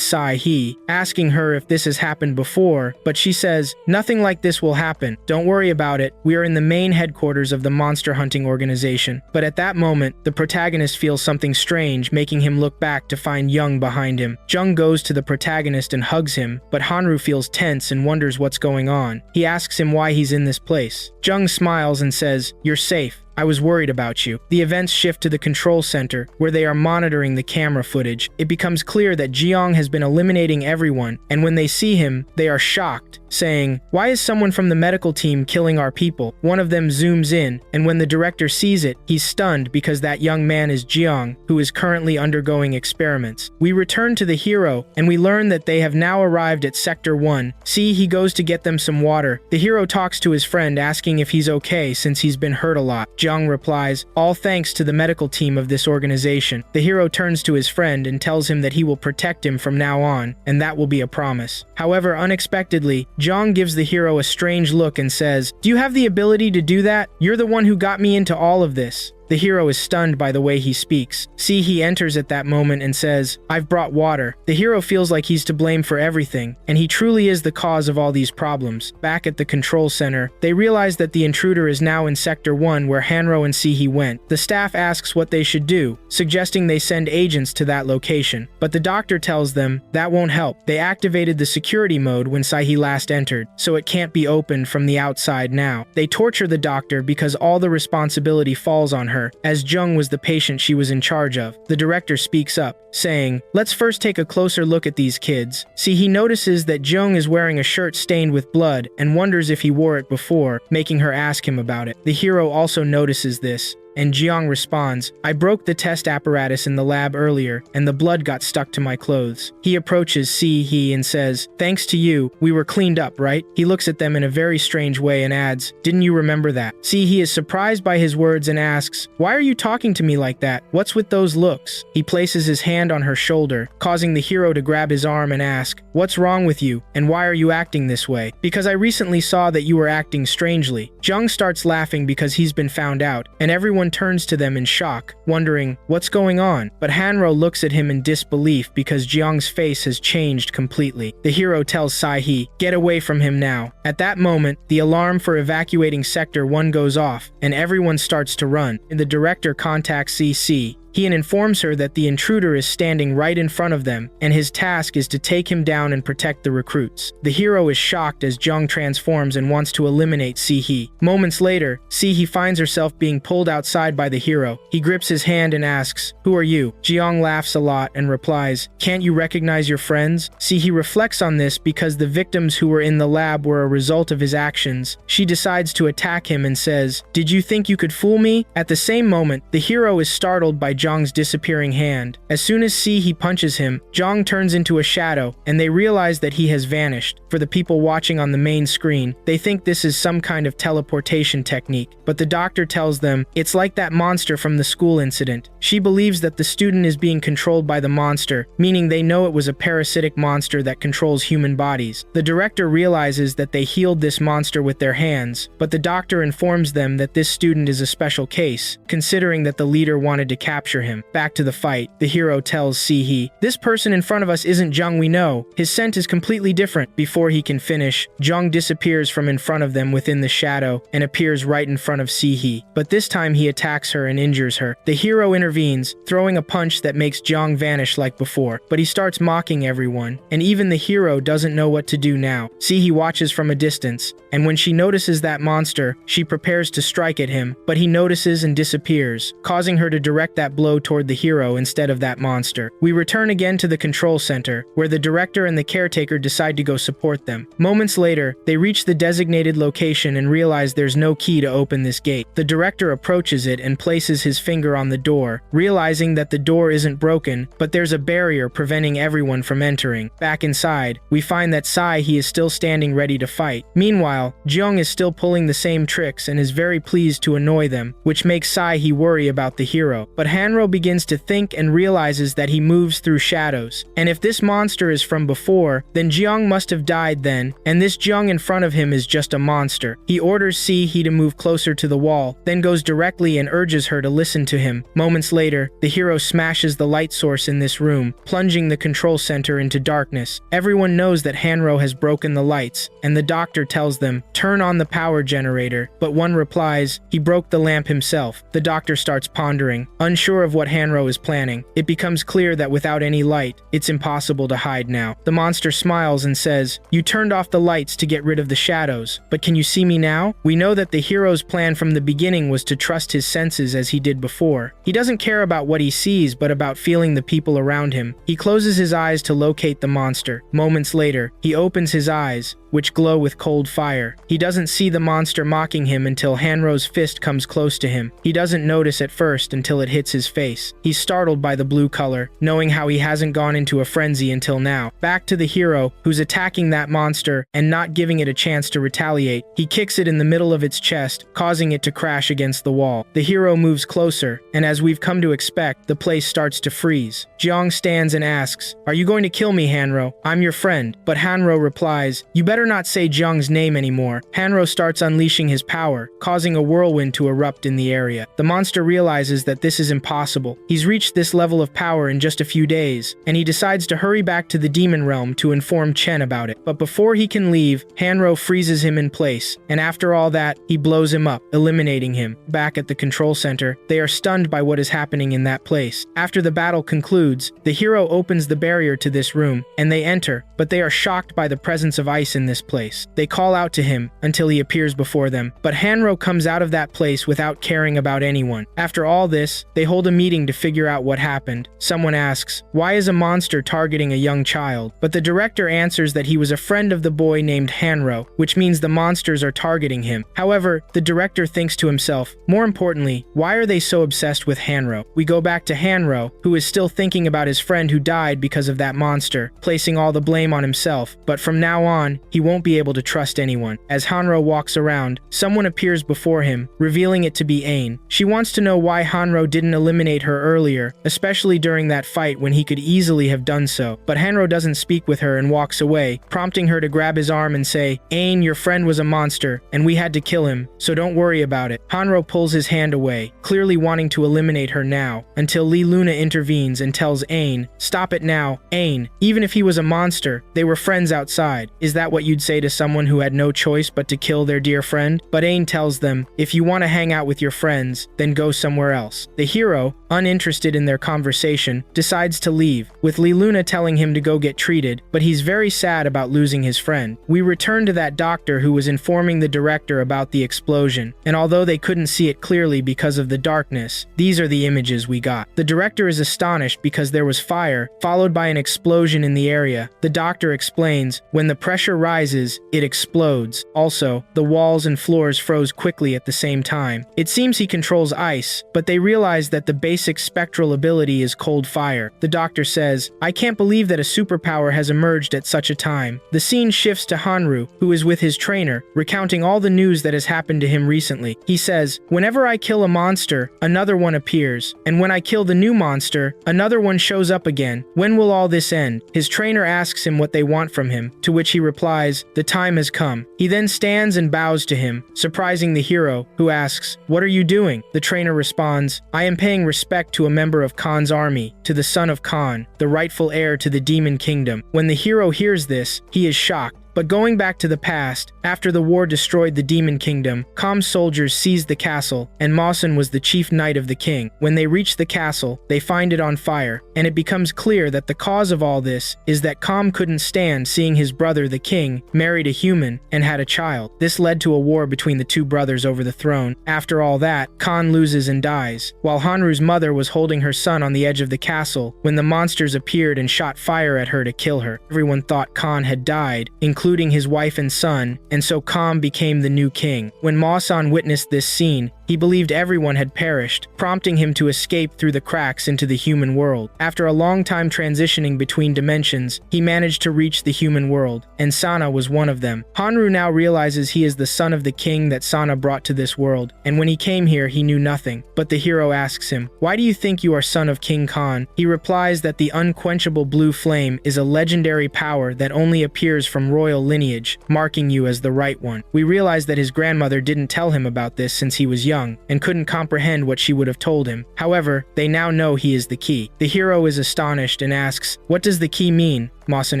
Sai-He, asking her if this has happened before, but she says, "Nothing like this will happen. Don't worry about it. We are in the main headquarters of the monster hunting organization." But at that moment, the protagonist feels something strange, making him look back to find Jung behind him. Jung goes to the protagonist and hugs him, but Hanro feels tense and wonders what's going on. He asks him why he's in this place. Jung smiles and says, "You're safe. I was worried about you." The events shift to the control center, where they are monitoring the camera footage. It becomes clear that Jiang has been eliminating everyone, and when they see him, they are shocked, saying, "Why is someone from the medical team killing our people?" One of them zooms in, and when the director sees it, he's stunned because that young man is Jiang, who is currently undergoing experiments. We return to the hero, and we learn that they have now arrived at Sector 1. He goes to get them some water. The hero talks to his friend, asking if he's okay since he's been hurt a lot. Jiang replies, "All thanks to the medical team of this organization." The hero turns to his friend and tells him that he will protect him from now on, and that will be a promise. However, unexpectedly, Jiang gives the hero a strange look and says, "Do you have the ability to do that? You're the one who got me into all of this." The hero is stunned by the way he speaks. He enters at that moment and says, "I've brought water." The hero feels like he's to blame for everything, and he truly is the cause of all these problems. Back at the control center, they realize that the intruder is now in Sector 1 where Hanro and went. The staff asks what they should do, suggesting they send agents to that location. But the doctor tells them that won't help. They activated the security mode when Sahi last entered, so it can't be opened from the outside now. They torture the doctor because all the responsibility falls on her, as Jung was the patient she was in charge of. The director speaks up, saying, "Let's first take a closer look at these kids." He notices that Jung is wearing a shirt stained with blood and wonders if he wore it before, making her ask him about it. The hero also notices this, and Jiang responds, "I broke the test apparatus in the lab earlier, and the blood got stuck to my clothes." He approaches he and says, "Thanks to you, we were cleaned up, right?" He looks at them in a very strange way and adds, "Didn't you remember that?" He is surprised by his words and asks, "Why are you talking to me like that? What's with those looks?" He places his hand on her shoulder, causing the hero to grab his arm and ask, "What's wrong with you, and why are you acting this way?" "Because I recently saw that you were acting strangely." Jiang starts laughing because he's been found out, and everyone turns to them in shock, wondering, what's going on? But Hanro looks at him in disbelief because Jiang's face has changed completely. The hero tells Sahi, "Get away from him now." At that moment, the alarm for evacuating Sector 1 goes off, and everyone starts to run. The director contacts CC. He informs her that the intruder is standing right in front of them, and his task is to take him down and protect the recruits. The hero is shocked as Jung transforms and wants to eliminate Sihi. Moments later, Sihi finds herself being pulled outside by the hero. He grips his hand and asks, "Who are you?" Jiang laughs a lot and replies, "Can't you recognize your friends?" Sihi reflects on this because the victims who were in the lab were a result of his actions. She decides to attack him and says, "Did you think you could fool me?" At the same moment, the hero is startled by Zhang's disappearing hand. As soon as he punches him, Zhang turns into a shadow, and they realize that he has vanished. For the people watching on the main screen, they think this is some kind of teleportation technique, but the doctor tells them it's like that monster from the school incident. She believes that the student is being controlled by the monster, meaning they know it was a parasitic monster that controls human bodies. The director realizes that they healed this monster with their hands, but the doctor informs them that this student is a special case, considering that the leader wanted to capture him. Back to the fight, the hero tells Sihi, "This person in front of us isn't Zhang we know. His scent is completely different." Before he can finish, Zhang disappears from in front of them within the shadow and appears right in front of Sihi. But this time he attacks her and injures her. The hero intervenes, throwing a punch that makes Zhang vanish like before, but he starts mocking everyone, and even the hero doesn't know what to do now. Sihi watches from a distance, and when she notices that monster, she prepares to strike at him, but he notices and disappears, causing her to direct that blow toward the hero instead of that monster. We return again to the control center, where the director and the caretaker decide to go support them. Moments later, they reach the designated location and realize there's no key to open this gate. The director approaches it and places his finger on the door, realizing that the door isn't broken, but there's a barrier preventing everyone from entering. Back inside, we find that he is still standing ready to fight. Meanwhile, Jiang is still pulling the same tricks and is very pleased to annoy them, which makes he worry about the hero. But Hanro begins to think and realizes that he moves through shadows. And if this monster is from before, then Jiang must have died then, and this Jiang in front of him is just a monster. He orders Sihi to move closer to the wall, then goes directly and urges her to listen to him. Moments later, the hero smashes the light source in this room, plunging the control center into darkness. Everyone knows that Hanro has broken the lights, and the doctor tells them, "Turn on the power generator," but one replies, "He broke the lamp himself." The doctor starts pondering, unsure of what Hanro is planning. It becomes clear that without any light, it's impossible to hide now. The monster smiles and says, "You turned off the lights to get rid of the shadows, but can you see me now?" We know that the hero's plan from the beginning was to trust his senses as he did before. He doesn't care about what he sees, but about feeling the people around him. He closes his eyes to locate the monster. Moments later, he opens his eyes, which glow with cold fire. He doesn't see the monster mocking him until Hanro's fist comes close to him. He doesn't notice at first until it hits his face. He's startled by the blue color, knowing how he hasn't gone into a frenzy until now. Back to the hero, who's attacking that monster and not giving it a chance to retaliate. He kicks it in the middle of its chest, causing it to crash against the wall. The hero moves closer, and as we've come to expect, the place starts to freeze. Jiang stands and asks, "Are you going to kill me, Hanro? I'm your friend." But Hanro replies, "You better better not say Jiang's name anymore. Hanro starts unleashing his power, causing a whirlwind to erupt in the area. The monster realizes that this is impossible. He's reached this level of power in just a few days, and he decides to hurry back to the demon realm to inform Chen about it. But before he can leave, Hanro freezes him in place, and after all that, he blows him up, eliminating him. Back at the control center, they are stunned by what is happening in that place. After the battle concludes, the hero opens the barrier to this room, and they enter, but they are shocked by the presence of ice in this place. They call out to him until he appears before them, but Hanro comes out of that place without caring about anyone. After all this, they hold a meeting to figure out what happened. Someone asks, why is a monster targeting a young child? But the director answers that he was a friend of the boy named Hanro, which means the monsters are targeting him. However, the director thinks to himself, more importantly, why are they so obsessed with Hanro? We go back to Hanro, who is still thinking about his friend who died because of that monster, placing all the blame on himself, but from now on, he won't be able to trust anyone. As Hanro walks around, someone appears before him, revealing it to be Ain. She wants to know why Hanro didn't eliminate her earlier, especially during that fight when he could easily have done so. But Hanro doesn't speak with her and walks away, prompting her to grab his arm and say, Ain, your friend was a monster, and we had to kill him, so don't worry about it. Hanro pulls his hand away, clearly wanting to eliminate her now, until Lee Luna intervenes and tells Ain, stop it now, Ain. Even if he was a monster, they were friends outside. Is that what you'd say to someone who had no choice but to kill their dear friend? But Ain tells them, if you want to hang out with your friends, then go somewhere else. The hero, uninterested in their conversation, decides to leave, with Lee Luna telling him to go get treated, but he's very sad about losing his friend. We return to that doctor who was informing the director about the explosion, and although they couldn't see it clearly because of the darkness, these are the images we got. The director is astonished because there was fire, followed by an explosion in the area. The doctor explains, when the pressure rises, it explodes. Also, the walls and floors froze quickly at the same time. It seems he controls ice, but they realize that the basic spectral ability is cold fire. The doctor says, I can't believe that a superpower has emerged at such a time. The scene shifts to Hanro, who is with his trainer, recounting all the news that has happened to him recently. He says, whenever I kill a monster, another one appears, and when I kill the new monster, another one shows up again. When will all this end? His trainer asks him what they want from him, to which he replies, the time has come. He then stands and bows to him, surprising the hero, who asks, what are you doing? The trainer responds, I am paying respect to a member of Khan's army, to the son of Khan, the rightful heir to the demon kingdom. When the hero hears this, he is shocked. But going back to the past, after the war destroyed the demon kingdom, Kam's soldiers seized the castle, and Mawson was the chief knight of the king. When they reach the castle, they find it on fire, and it becomes clear that the cause of all this is that Kam couldn't stand seeing his brother the king married a human and had a child. This led to a war between the two brothers over the throne. After all that, Khan loses and dies, while Hanru's mother was holding her son on the edge of the castle when the monsters appeared and shot fire at her to kill her. Everyone thought Khan had died, including his wife and son, and so Kam became the new king. When Mawson witnessed this scene, he believed everyone had perished, prompting him to escape through the cracks into the human world. After a long time transitioning between dimensions, he managed to reach the human world, and Sana was one of them. Hanro now realizes he is the son of the king that Sana brought to this world, and when he came here he knew nothing. But the hero asks him, why do you think you are son of King Khan? He replies that the unquenchable blue flame is a legendary power that only appears from royal lineage, marking you as the right one. We realize that his grandmother didn't tell him about this since he was young, and couldn't comprehend what she would have told him. However, they now know he is the key. The hero is astonished and asks, what does the key mean? Mawson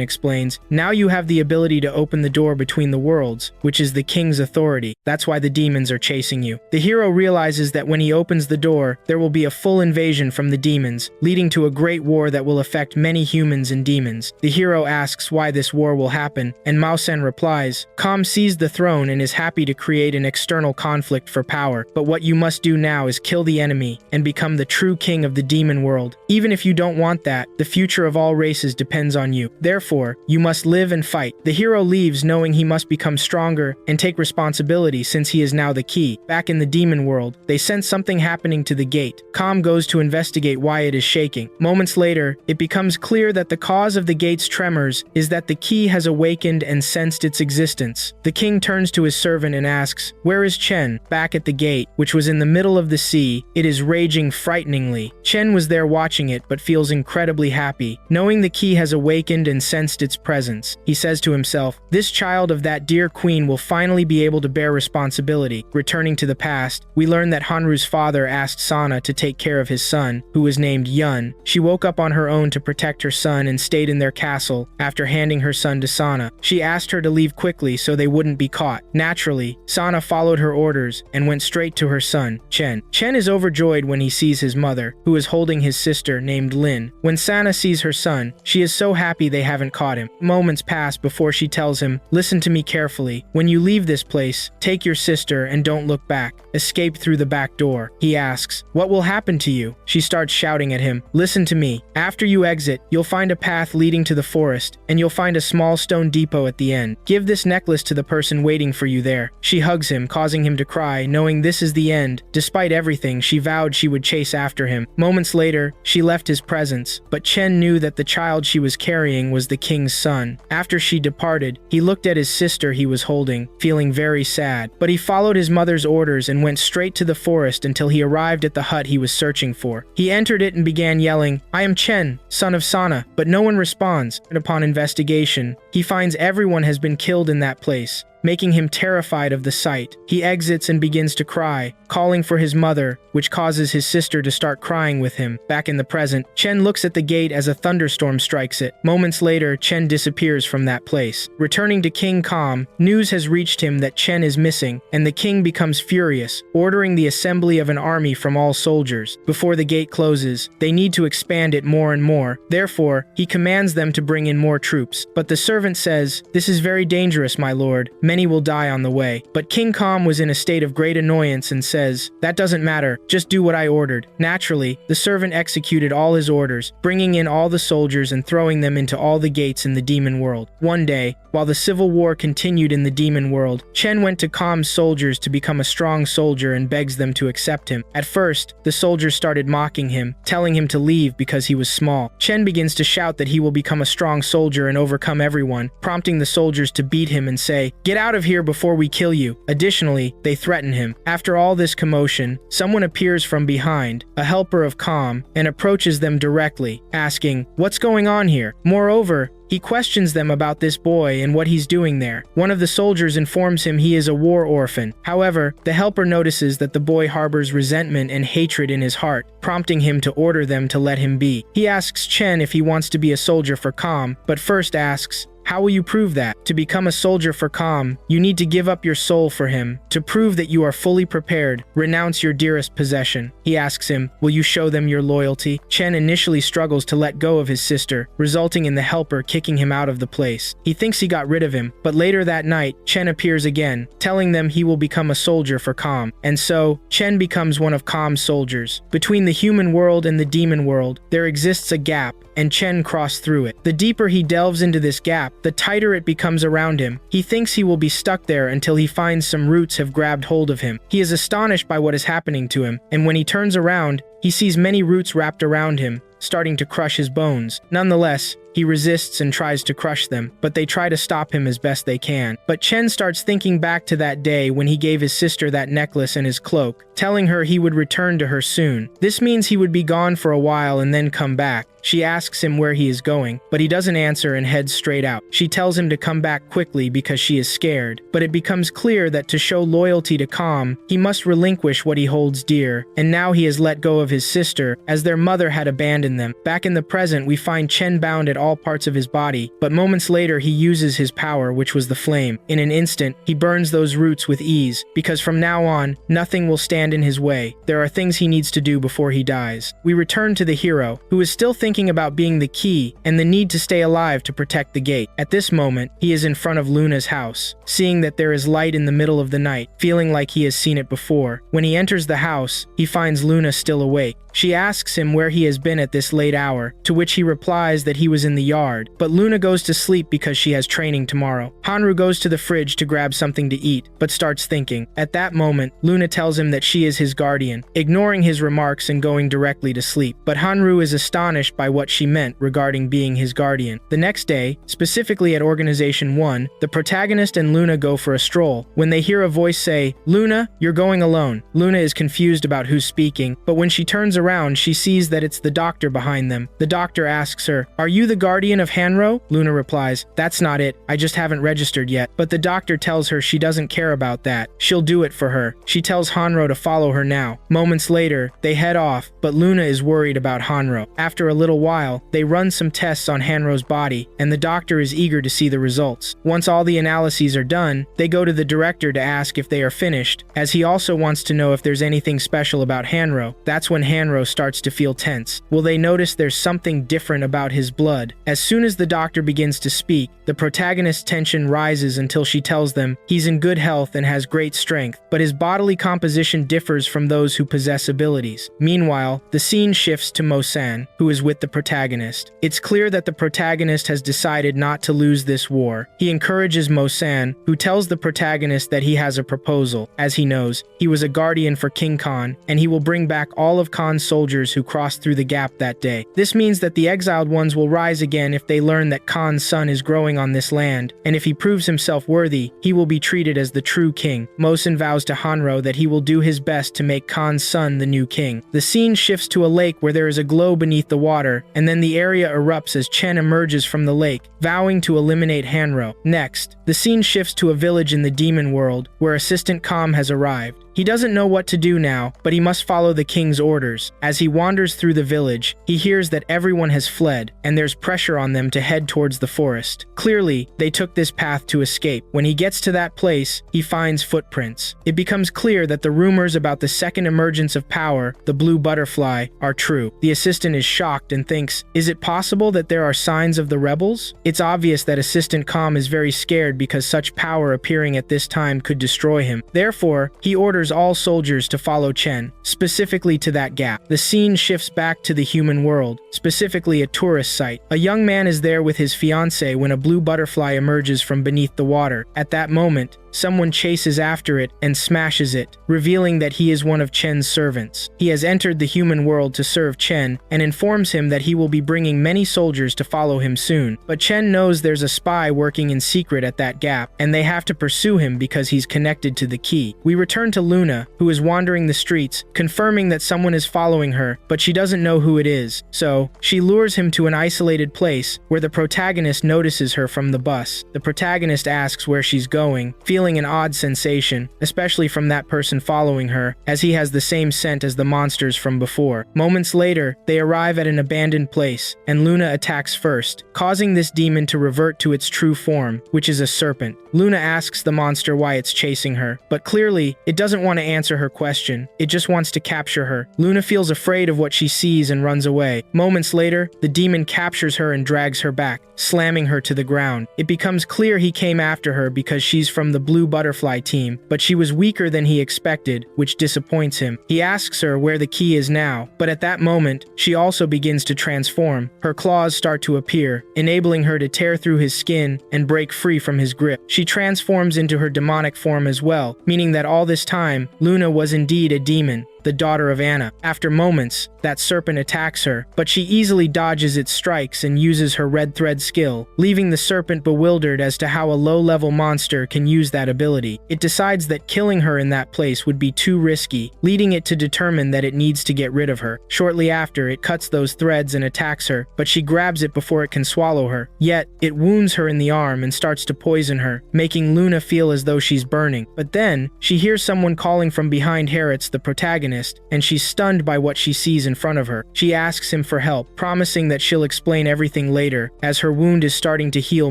explains, now you have the ability to open the door between the worlds, which is the king's authority. That's why the demons are chasing you. The hero realizes that when he opens the door, there will be a full invasion from the demons, leading to a great war that will affect many humans and demons. The hero asks why this war will happen, and Mawson replies, Kam seized the throne and is happy to create an external conflict for power, but what you must do now is kill the enemy and become the true king of the demon world. Even if you don't want that, the future of all races depends on you. Therefore, you must live and fight. The hero leaves knowing he must become stronger and take responsibility since he is now the key. Back in the demon world, they sense something happening to the gate. Kam goes to investigate why it is shaking. Moments later, it becomes clear that the cause of the gate's tremors is that the key has awakened and sensed its existence. The king turns to his servant and asks, where is Chen? Back at the gate, which was in the middle of the sea, it is raging frighteningly. Chen was there watching it but feels incredibly happy. Knowing the key has awakened listened and sensed its presence. He says to himself, "This child of that dear queen will finally be able to bear responsibility." Returning to the past, we learn that Hanru's father asked Sana to take care of his son, who was named Yun. She woke up on her own to protect her son and stayed in their castle after handing her son to Sana. She asked her to leave quickly so they wouldn't be caught. Naturally, Sana followed her orders and went straight to her son, Chen. Chen is overjoyed when he sees his mother, who is holding his sister named Lin. When Sana sees her son, she is so happy they haven't caught him. Moments pass before she tells him, "Listen to me carefully. When you leave this place, take your sister and don't look back. Escape through the back door." He asks, "What will happen to you?" She starts shouting at him, "Listen to me. After you exit, you'll find a path leading to the forest, and you'll find a small stone depot at the end. Give this necklace to the person waiting for you there." She hugs him, causing him to cry, knowing this is the end. Despite everything, she vowed she would chase after him. Moments later, she left his presence, but Chen knew that the child she was carrying was the king's son. After she departed, he looked at his sister he was holding, feeling very sad. But he followed his mother's orders and went straight to the forest until he arrived at the hut he was searching for. He entered it and began yelling, "I am Chen, son of Sana," but no one responds, and upon investigation, he finds everyone has been killed in that place, making him terrified of the sight. He exits and begins to cry, calling for his mother, which causes his sister to start crying with him. Back in the present, Chen looks at the gate as a thunderstorm strikes it. Moments later, Chen disappears from that place. Returning to King Calm, news has reached him that Chen is missing, and the king becomes furious, ordering the assembly of an army from all soldiers. Before the gate closes, they need to expand it more and more. Therefore, he commands them to bring in more troops. But the servant says, "This is very dangerous, my lord. Many will die on the way." But King Calm was in a state of great annoyance and says, "That doesn't matter, just do what I ordered." Naturally, the servant executed all his orders, bringing in all the soldiers and throwing them into all the gates in the demon world. One day, while the civil war continued in the demon world, Chen went to Calm's soldiers to become a strong soldier and begs them to accept him. At first, the soldiers started mocking him, telling him to leave because he was small. Chen begins to shout that he will become a strong soldier and overcome everyone, prompting the soldiers to beat him and say, "Get out of here before we kill you." Additionally, they threaten him. After all this commotion, someone appears from behind, a helper of Calm, and approaches them directly, asking, "What's going on here?" Moreover, he questions them about this boy and what he's doing there. One of the soldiers informs him he is a war orphan. However, the helper notices that the boy harbors resentment and hatred in his heart, prompting him to order them to let him be. He asks Chen if he wants to be a soldier for Calm, but first asks, "How will you prove that? To become a soldier for Calm, you need to give up your soul for him. To prove that you are fully prepared, renounce your dearest possession." He asks him, "Will you show them your loyalty?" Chen initially struggles to let go of his sister, resulting in the helper kicking him out of the place. He thinks he got rid of him, but later that night, Chen appears again, telling them he will become a soldier for Calm. And so, Chen becomes one of Calm's soldiers. Between the human world and the demon world, there exists a gap, and Chen crossed through it. The deeper he delves into this gap, the tighter it becomes around him. He thinks he will be stuck there until he finds some roots have grabbed hold of him. He is astonished by what is happening to him, and when he turns around, he sees many roots wrapped around him, starting to crush his bones. Nonetheless, he resists and tries to crush them, but they try to stop him as best they can. But Chen starts thinking back to that day when he gave his sister that necklace and his cloak, telling her he would return to her soon. This means he would be gone for a while and then come back. She asks him where he is going, but he doesn't answer and heads straight out. She tells him to come back quickly because she is scared, but it becomes clear that to show loyalty to Calm, he must relinquish what he holds dear, and now he has let go of his sister, as their mother had abandoned them. Back in the present, we find Chen bound at all parts of his body, but moments later he uses his power, which was the flame. In an instant, he burns those roots with ease, because from now on, nothing will stand in his way. There are things he needs to do before he dies. We return to the hero, who is still thinking about being the key and the need to stay alive to protect the gate. At this moment, he is in front of Luna's house, seeing that there is light in the middle of the night, feeling like he has seen it before. When he enters the house, he finds Luna still awake. She asks him where he has been at this late hour, to which he replies that he was in the yard, but Luna goes to sleep because she has training tomorrow. Hanro goes to the fridge to grab something to eat, but starts thinking. At that moment, Luna tells him that she is his guardian, ignoring his remarks and going directly to sleep. But Hanro is astonished by what she meant regarding being his guardian. The next day, specifically at Organization 1, the protagonist and Luna go for a stroll, when they hear a voice say, "Luna, you're going alone." Luna is confused about who's speaking, but when she turns around, she sees that it's the doctor behind them. The doctor asks her, "Are you the guardian of Hanro?" Luna replies, "That's not it. I just haven't registered yet." But the doctor tells her she doesn't care about that. She'll do it for her. She tells Hanro to follow her now. Moments later, they head off, but Luna is worried about Hanro. After a little while, they run some tests on Hanro's body, and the doctor is eager to see the results. Once all the analyses are done, they go to the director to ask if they are finished, as he also wants to know if there's anything special about Hanro. That's when Hanro starts to feel tense. Will they notice there's something different about his blood? As soon as the doctor begins to speak, the protagonist's tension rises until she tells them he's in good health and has great strength, but his bodily composition differs from those who possess abilities. Meanwhile, the scene shifts to Mo-san, who is with the protagonist. It's clear that the protagonist has decided not to lose this war. He encourages Mo-san, who tells the protagonist that he has a proposal. As he knows, he was a guardian for King Khan, and he will bring back all of Khan's soldiers who crossed through the gap that day. This means that the exiled ones will rise again if they learn that Khan's son is growing on this land, and if he proves himself worthy, he will be treated as the true king. Mo-san vows to Hanro that he will do his best to make Khan's son the new king. The scene shifts to a lake where there is a glow beneath the water, and then the area erupts as Chen emerges from the lake, vowing to eliminate Hanro. Next, the scene shifts to a village in the demon world, where Assistant Kam has arrived. He doesn't know what to do now, but he must follow the king's orders. As he wanders through the village, he hears that everyone has fled, and there's pressure on them to head towards the forest. Clearly, they took this path to escape. When he gets to that place, he finds footprints. It becomes clear that the rumors about the second emergence of power, the blue butterfly, are true. The assistant is shocked and thinks, is it possible that there are signs of the rebels? It's obvious that Assistant Kam is very scared because such power appearing at this time could destroy him. Therefore, he orders all soldiers to follow Chen, specifically to that gap. The scene shifts back to the human world, specifically a tourist site. A young man is there with his fiancée when a blue butterfly emerges from beneath the water. At that moment, someone chases after it and smashes it, revealing that he is one of Chen's servants. He has entered the human world to serve Chen and informs him that he will be bringing many soldiers to follow him soon. But Chen knows there's a spy working in secret at that gap, and they have to pursue him because he's connected to the key. We return to Luna, who is wandering the streets, confirming that someone is following her, but she doesn't know who it is. So, she lures him to an isolated place where the protagonist notices her from the bus. The protagonist asks where she's going, feeling an odd sensation, especially from that person following her, as he has the same scent as the monsters from before. Moments later, they arrive at an abandoned place, and Luna attacks first, causing this demon to revert to its true form, which is a serpent. Luna asks the monster why it's chasing her, but clearly, it doesn't want to answer her question. It just wants to capture her. Luna feels afraid of what she sees and runs away. Moments later, the demon captures her and drags her back, slamming her to the ground. It becomes clear he came after her because she's from the blue butterfly team, but she was weaker than he expected, which disappoints him. He asks her where the key is now, but at that moment, she also begins to transform. Her claws start to appear, enabling her to tear through his skin and break free from his grip. She transforms into her demonic form as well, meaning that all this time, Luna was indeed a demon, the daughter of Anna. After moments, that serpent attacks her, but she easily dodges its strikes and uses her red thread skill, leaving the serpent bewildered as to how a low-level monster can use that ability. It decides that killing her in that place would be too risky, leading it to determine that it needs to get rid of her. Shortly after, it cuts those threads and attacks her, but she grabs it before it can swallow her. Yet, it wounds her in the arm and starts to poison her, making Luna feel as though she's burning. But then, she hears someone calling from behind Harriet's the protagonist, and she's stunned by what she sees in front of her. She asks him for help, promising that she'll explain everything later, as her wound is starting to heal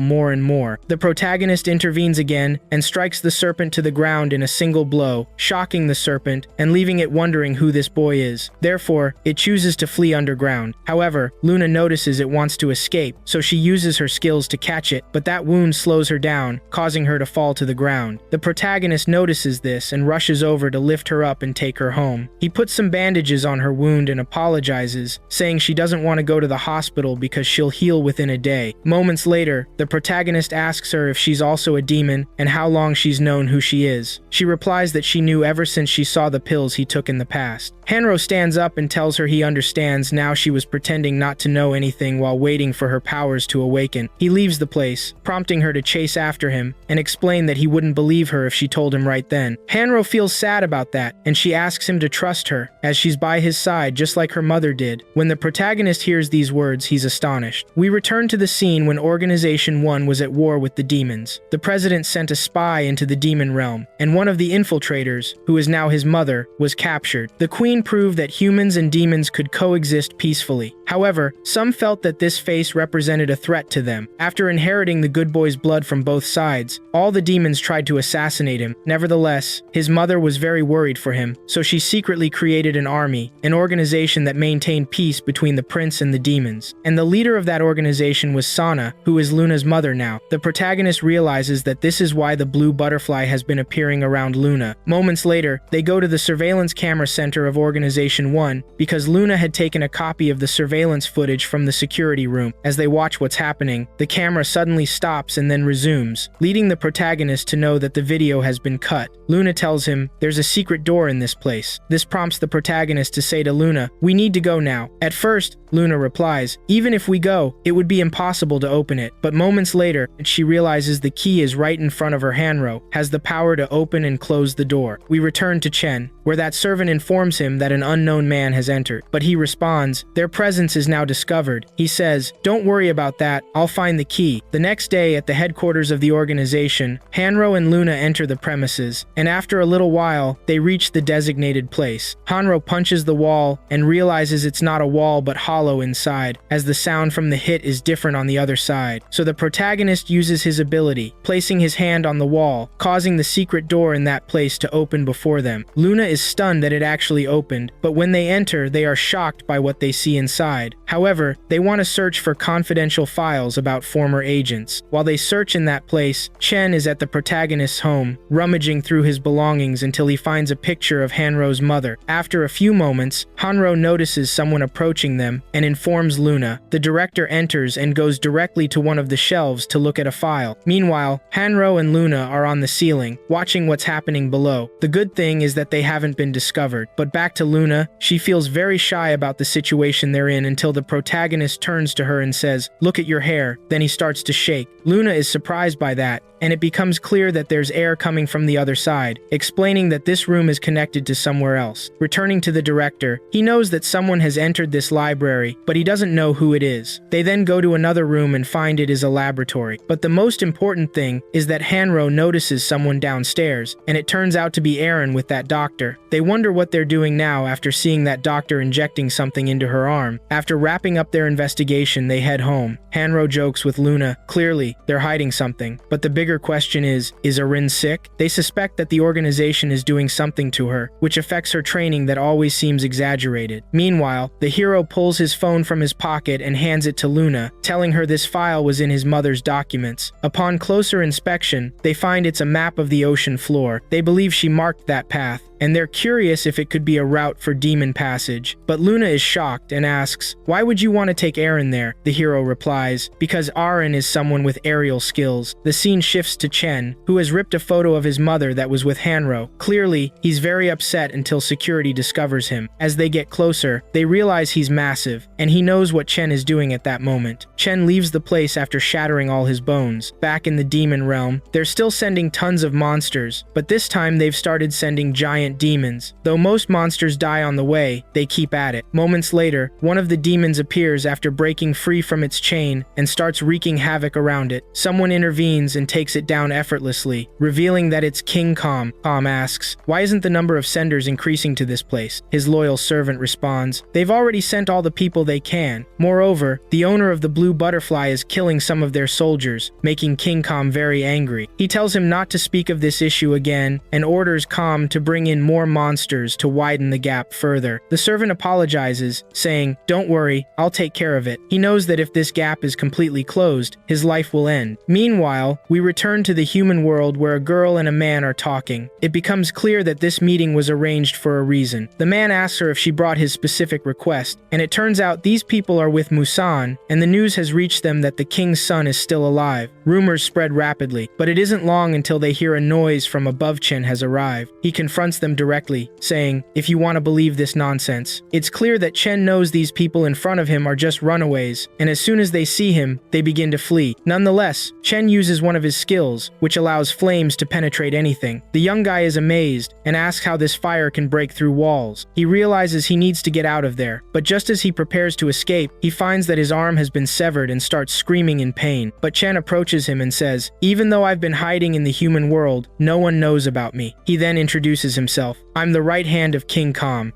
more and more. The protagonist intervenes again and strikes the serpent to the ground in a single blow, shocking the serpent and leaving it wondering who this boy is. Therefore, it chooses to flee underground. However, Luna notices it wants to escape, so she uses her skills to catch it, but that wound slows her down, causing her to fall to the ground. The protagonist notices this and rushes over to lift her up and take her home. He puts some bandages on her wound and apologizes, saying she doesn't want to go to the hospital because she'll heal within a day. Moments later, the protagonist asks her if she's also a demon and how long she's known who she is. She replies that she knew ever since she saw the pills he took in the past. Hanro stands up and tells her he understands now she was pretending not to know anything while waiting for her powers to awaken. He leaves the place, prompting her to chase after him and explain that he wouldn't believe her if she told him right then. Hanro feels sad about that, and she asks him to trust her, as she's by his side just like her mother did. When the protagonist hears these words, he's astonished. We return to the scene when Organization 1 was at war with the demons. The president sent a spy into the demon realm, and one of the infiltrators, who is now his mother, was captured. The queen proved that humans and demons could coexist peacefully. However, some felt that this face represented a threat to them. After inheriting the good boy's blood from both sides, all the demons tried to assassinate him. Nevertheless, his mother was very worried for him, so she secretly created an army, an organization that maintained peace between the prince and the demons. And the leader of that organization was Sana, who is Luna's mother now. The protagonist realizes that this is why the blue butterfly has been appearing around Luna. Moments later, they go to the surveillance camera center of Organization 1 because Luna had taken a copy of the surveillance footage from the security room. As they watch what's happening, the camera suddenly stops and then resumes, leading the protagonist to know that the video has been cut. Luna tells him, "There's a secret door in this place." This prompts the protagonist to say to Luna, "We need to go now." At first, Luna replies, "Even if we go, it would be impossible to open it." But moments later, she realizes the key is right in front of her. Hanro has the power to open and close the door. We return to Chen, where that servant informs him that an unknown man has entered. But he responds, "Their presence is now discovered." He says, "Don't worry about that, I'll find the key." The next day, at the headquarters of the organization, Hanro and Luna enter the premises, and after a little while, they reach the designated place. Hanro punches the wall and realizes it's not a wall but hollow inside, as the sound from the hit is different on the other side. So the protagonist uses his ability, placing his hand on the wall, causing the secret door in that place to open before them. Luna is stunned that it actually opened, but when they enter, they are shocked by what they see inside. However, they want to search for confidential files about former agents. While they search in that place, Chen is at the protagonist's home, rummaging through his belongings until he finds a picture of Hanro's mother. After a few moments, Hanro notices someone approaching them and informs Luna. The director enters and goes directly to one of the shelves to look at a file. Meanwhile, Hanro and Luna are on the ceiling, watching what's happening below. The good thing is that they haven't been discovered. But back to Luna, she feels very shy about the situation they're in until the protagonist turns to her and says, "Look at your hair." Then he starts to shake. Luna is surprised by that, and it becomes clear that there's air coming from the other side, explaining that this room is connected to somewhere else. Returning to the director, he knows that someone has entered this library, but he doesn't know who it is. They then go to another room and find it is a laboratory. But the most important thing is that Hanro notices someone downstairs, and it turns out to be Aaron with that doctor. They wonder what they're doing now after seeing that doctor injecting something into her arm. After wrapping up their investigation, they head home. Hanro jokes with Luna. Clearly, they're hiding something, but the bigger question is Aaron sick? They suspect that the organization is doing something to her, which affects her training that always seems exaggerated. Meanwhile, the hero pulls his phone from his pocket and hands it to Luna, telling her this file was in his mother's documents. Upon closer inspection, they find it's a map of the ocean floor. They believe she marked that path, and they're curious if it could be a route for demon passage. But Luna is shocked and asks, "Why would you want to take Aaron there?" The hero replies, "Because Aaron is someone with aerial skills." The scene shifts to Chen, who has ripped a photo of his mother that was with Hanro. Clearly, he's very upset until security discovers him. As they get closer, they realize he's massive, and he knows what Chen is doing at that moment. Chen leaves the place after shattering all his bones. Back in the demon realm, they're still sending tons of monsters, but this time they've started sending giant demons. Though most monsters die on the way, they keep at it. Moments later, one of the demons appears after breaking free from its chain and starts wreaking havoc around it. Someone intervenes and takes it down effortlessly, revealing that it's King Com. Com asks, "Why isn't the number of senders increasing to this place?" His loyal servant responds, "They've already sent all the people they can. Moreover, the owner of the blue butterfly is killing some of their soldiers," making King Com very angry. He tells him not to speak of this issue again and orders Com to bring in more monsters to widen the gap further. The servant apologizes, saying, "Don't worry, I'll take care of it." He knows that if this gap is completely closed, his life will end. Meanwhile, we return to the human world where a girl and a man are talking. It becomes clear that this meeting was arranged for a reason. The man asks her if she brought his specific request, and it turns out these people are with Musan, and the news has reached them that the king's son is still alive. Rumors spread rapidly, but it isn't long until they hear a noise from above. Chen has arrived. He confronts them directly, saying, "If you want to believe this nonsense." It's clear that Chen knows these people in front of him are just runaways, and as soon as they see him, they begin to flee. Nonetheless, Chen uses one of his skills, which allows flames to penetrate anything. The young guy is amazed and asks how this fire can break through walls. He realizes he needs to get out of there, but just as he prepares to escape, he finds that his arm has been severed and starts screaming in pain. But Chen approaches him and says, "Even though I've been hiding in the human world, no one knows about me." He then introduces himself. "I'm the right hand of King Kam.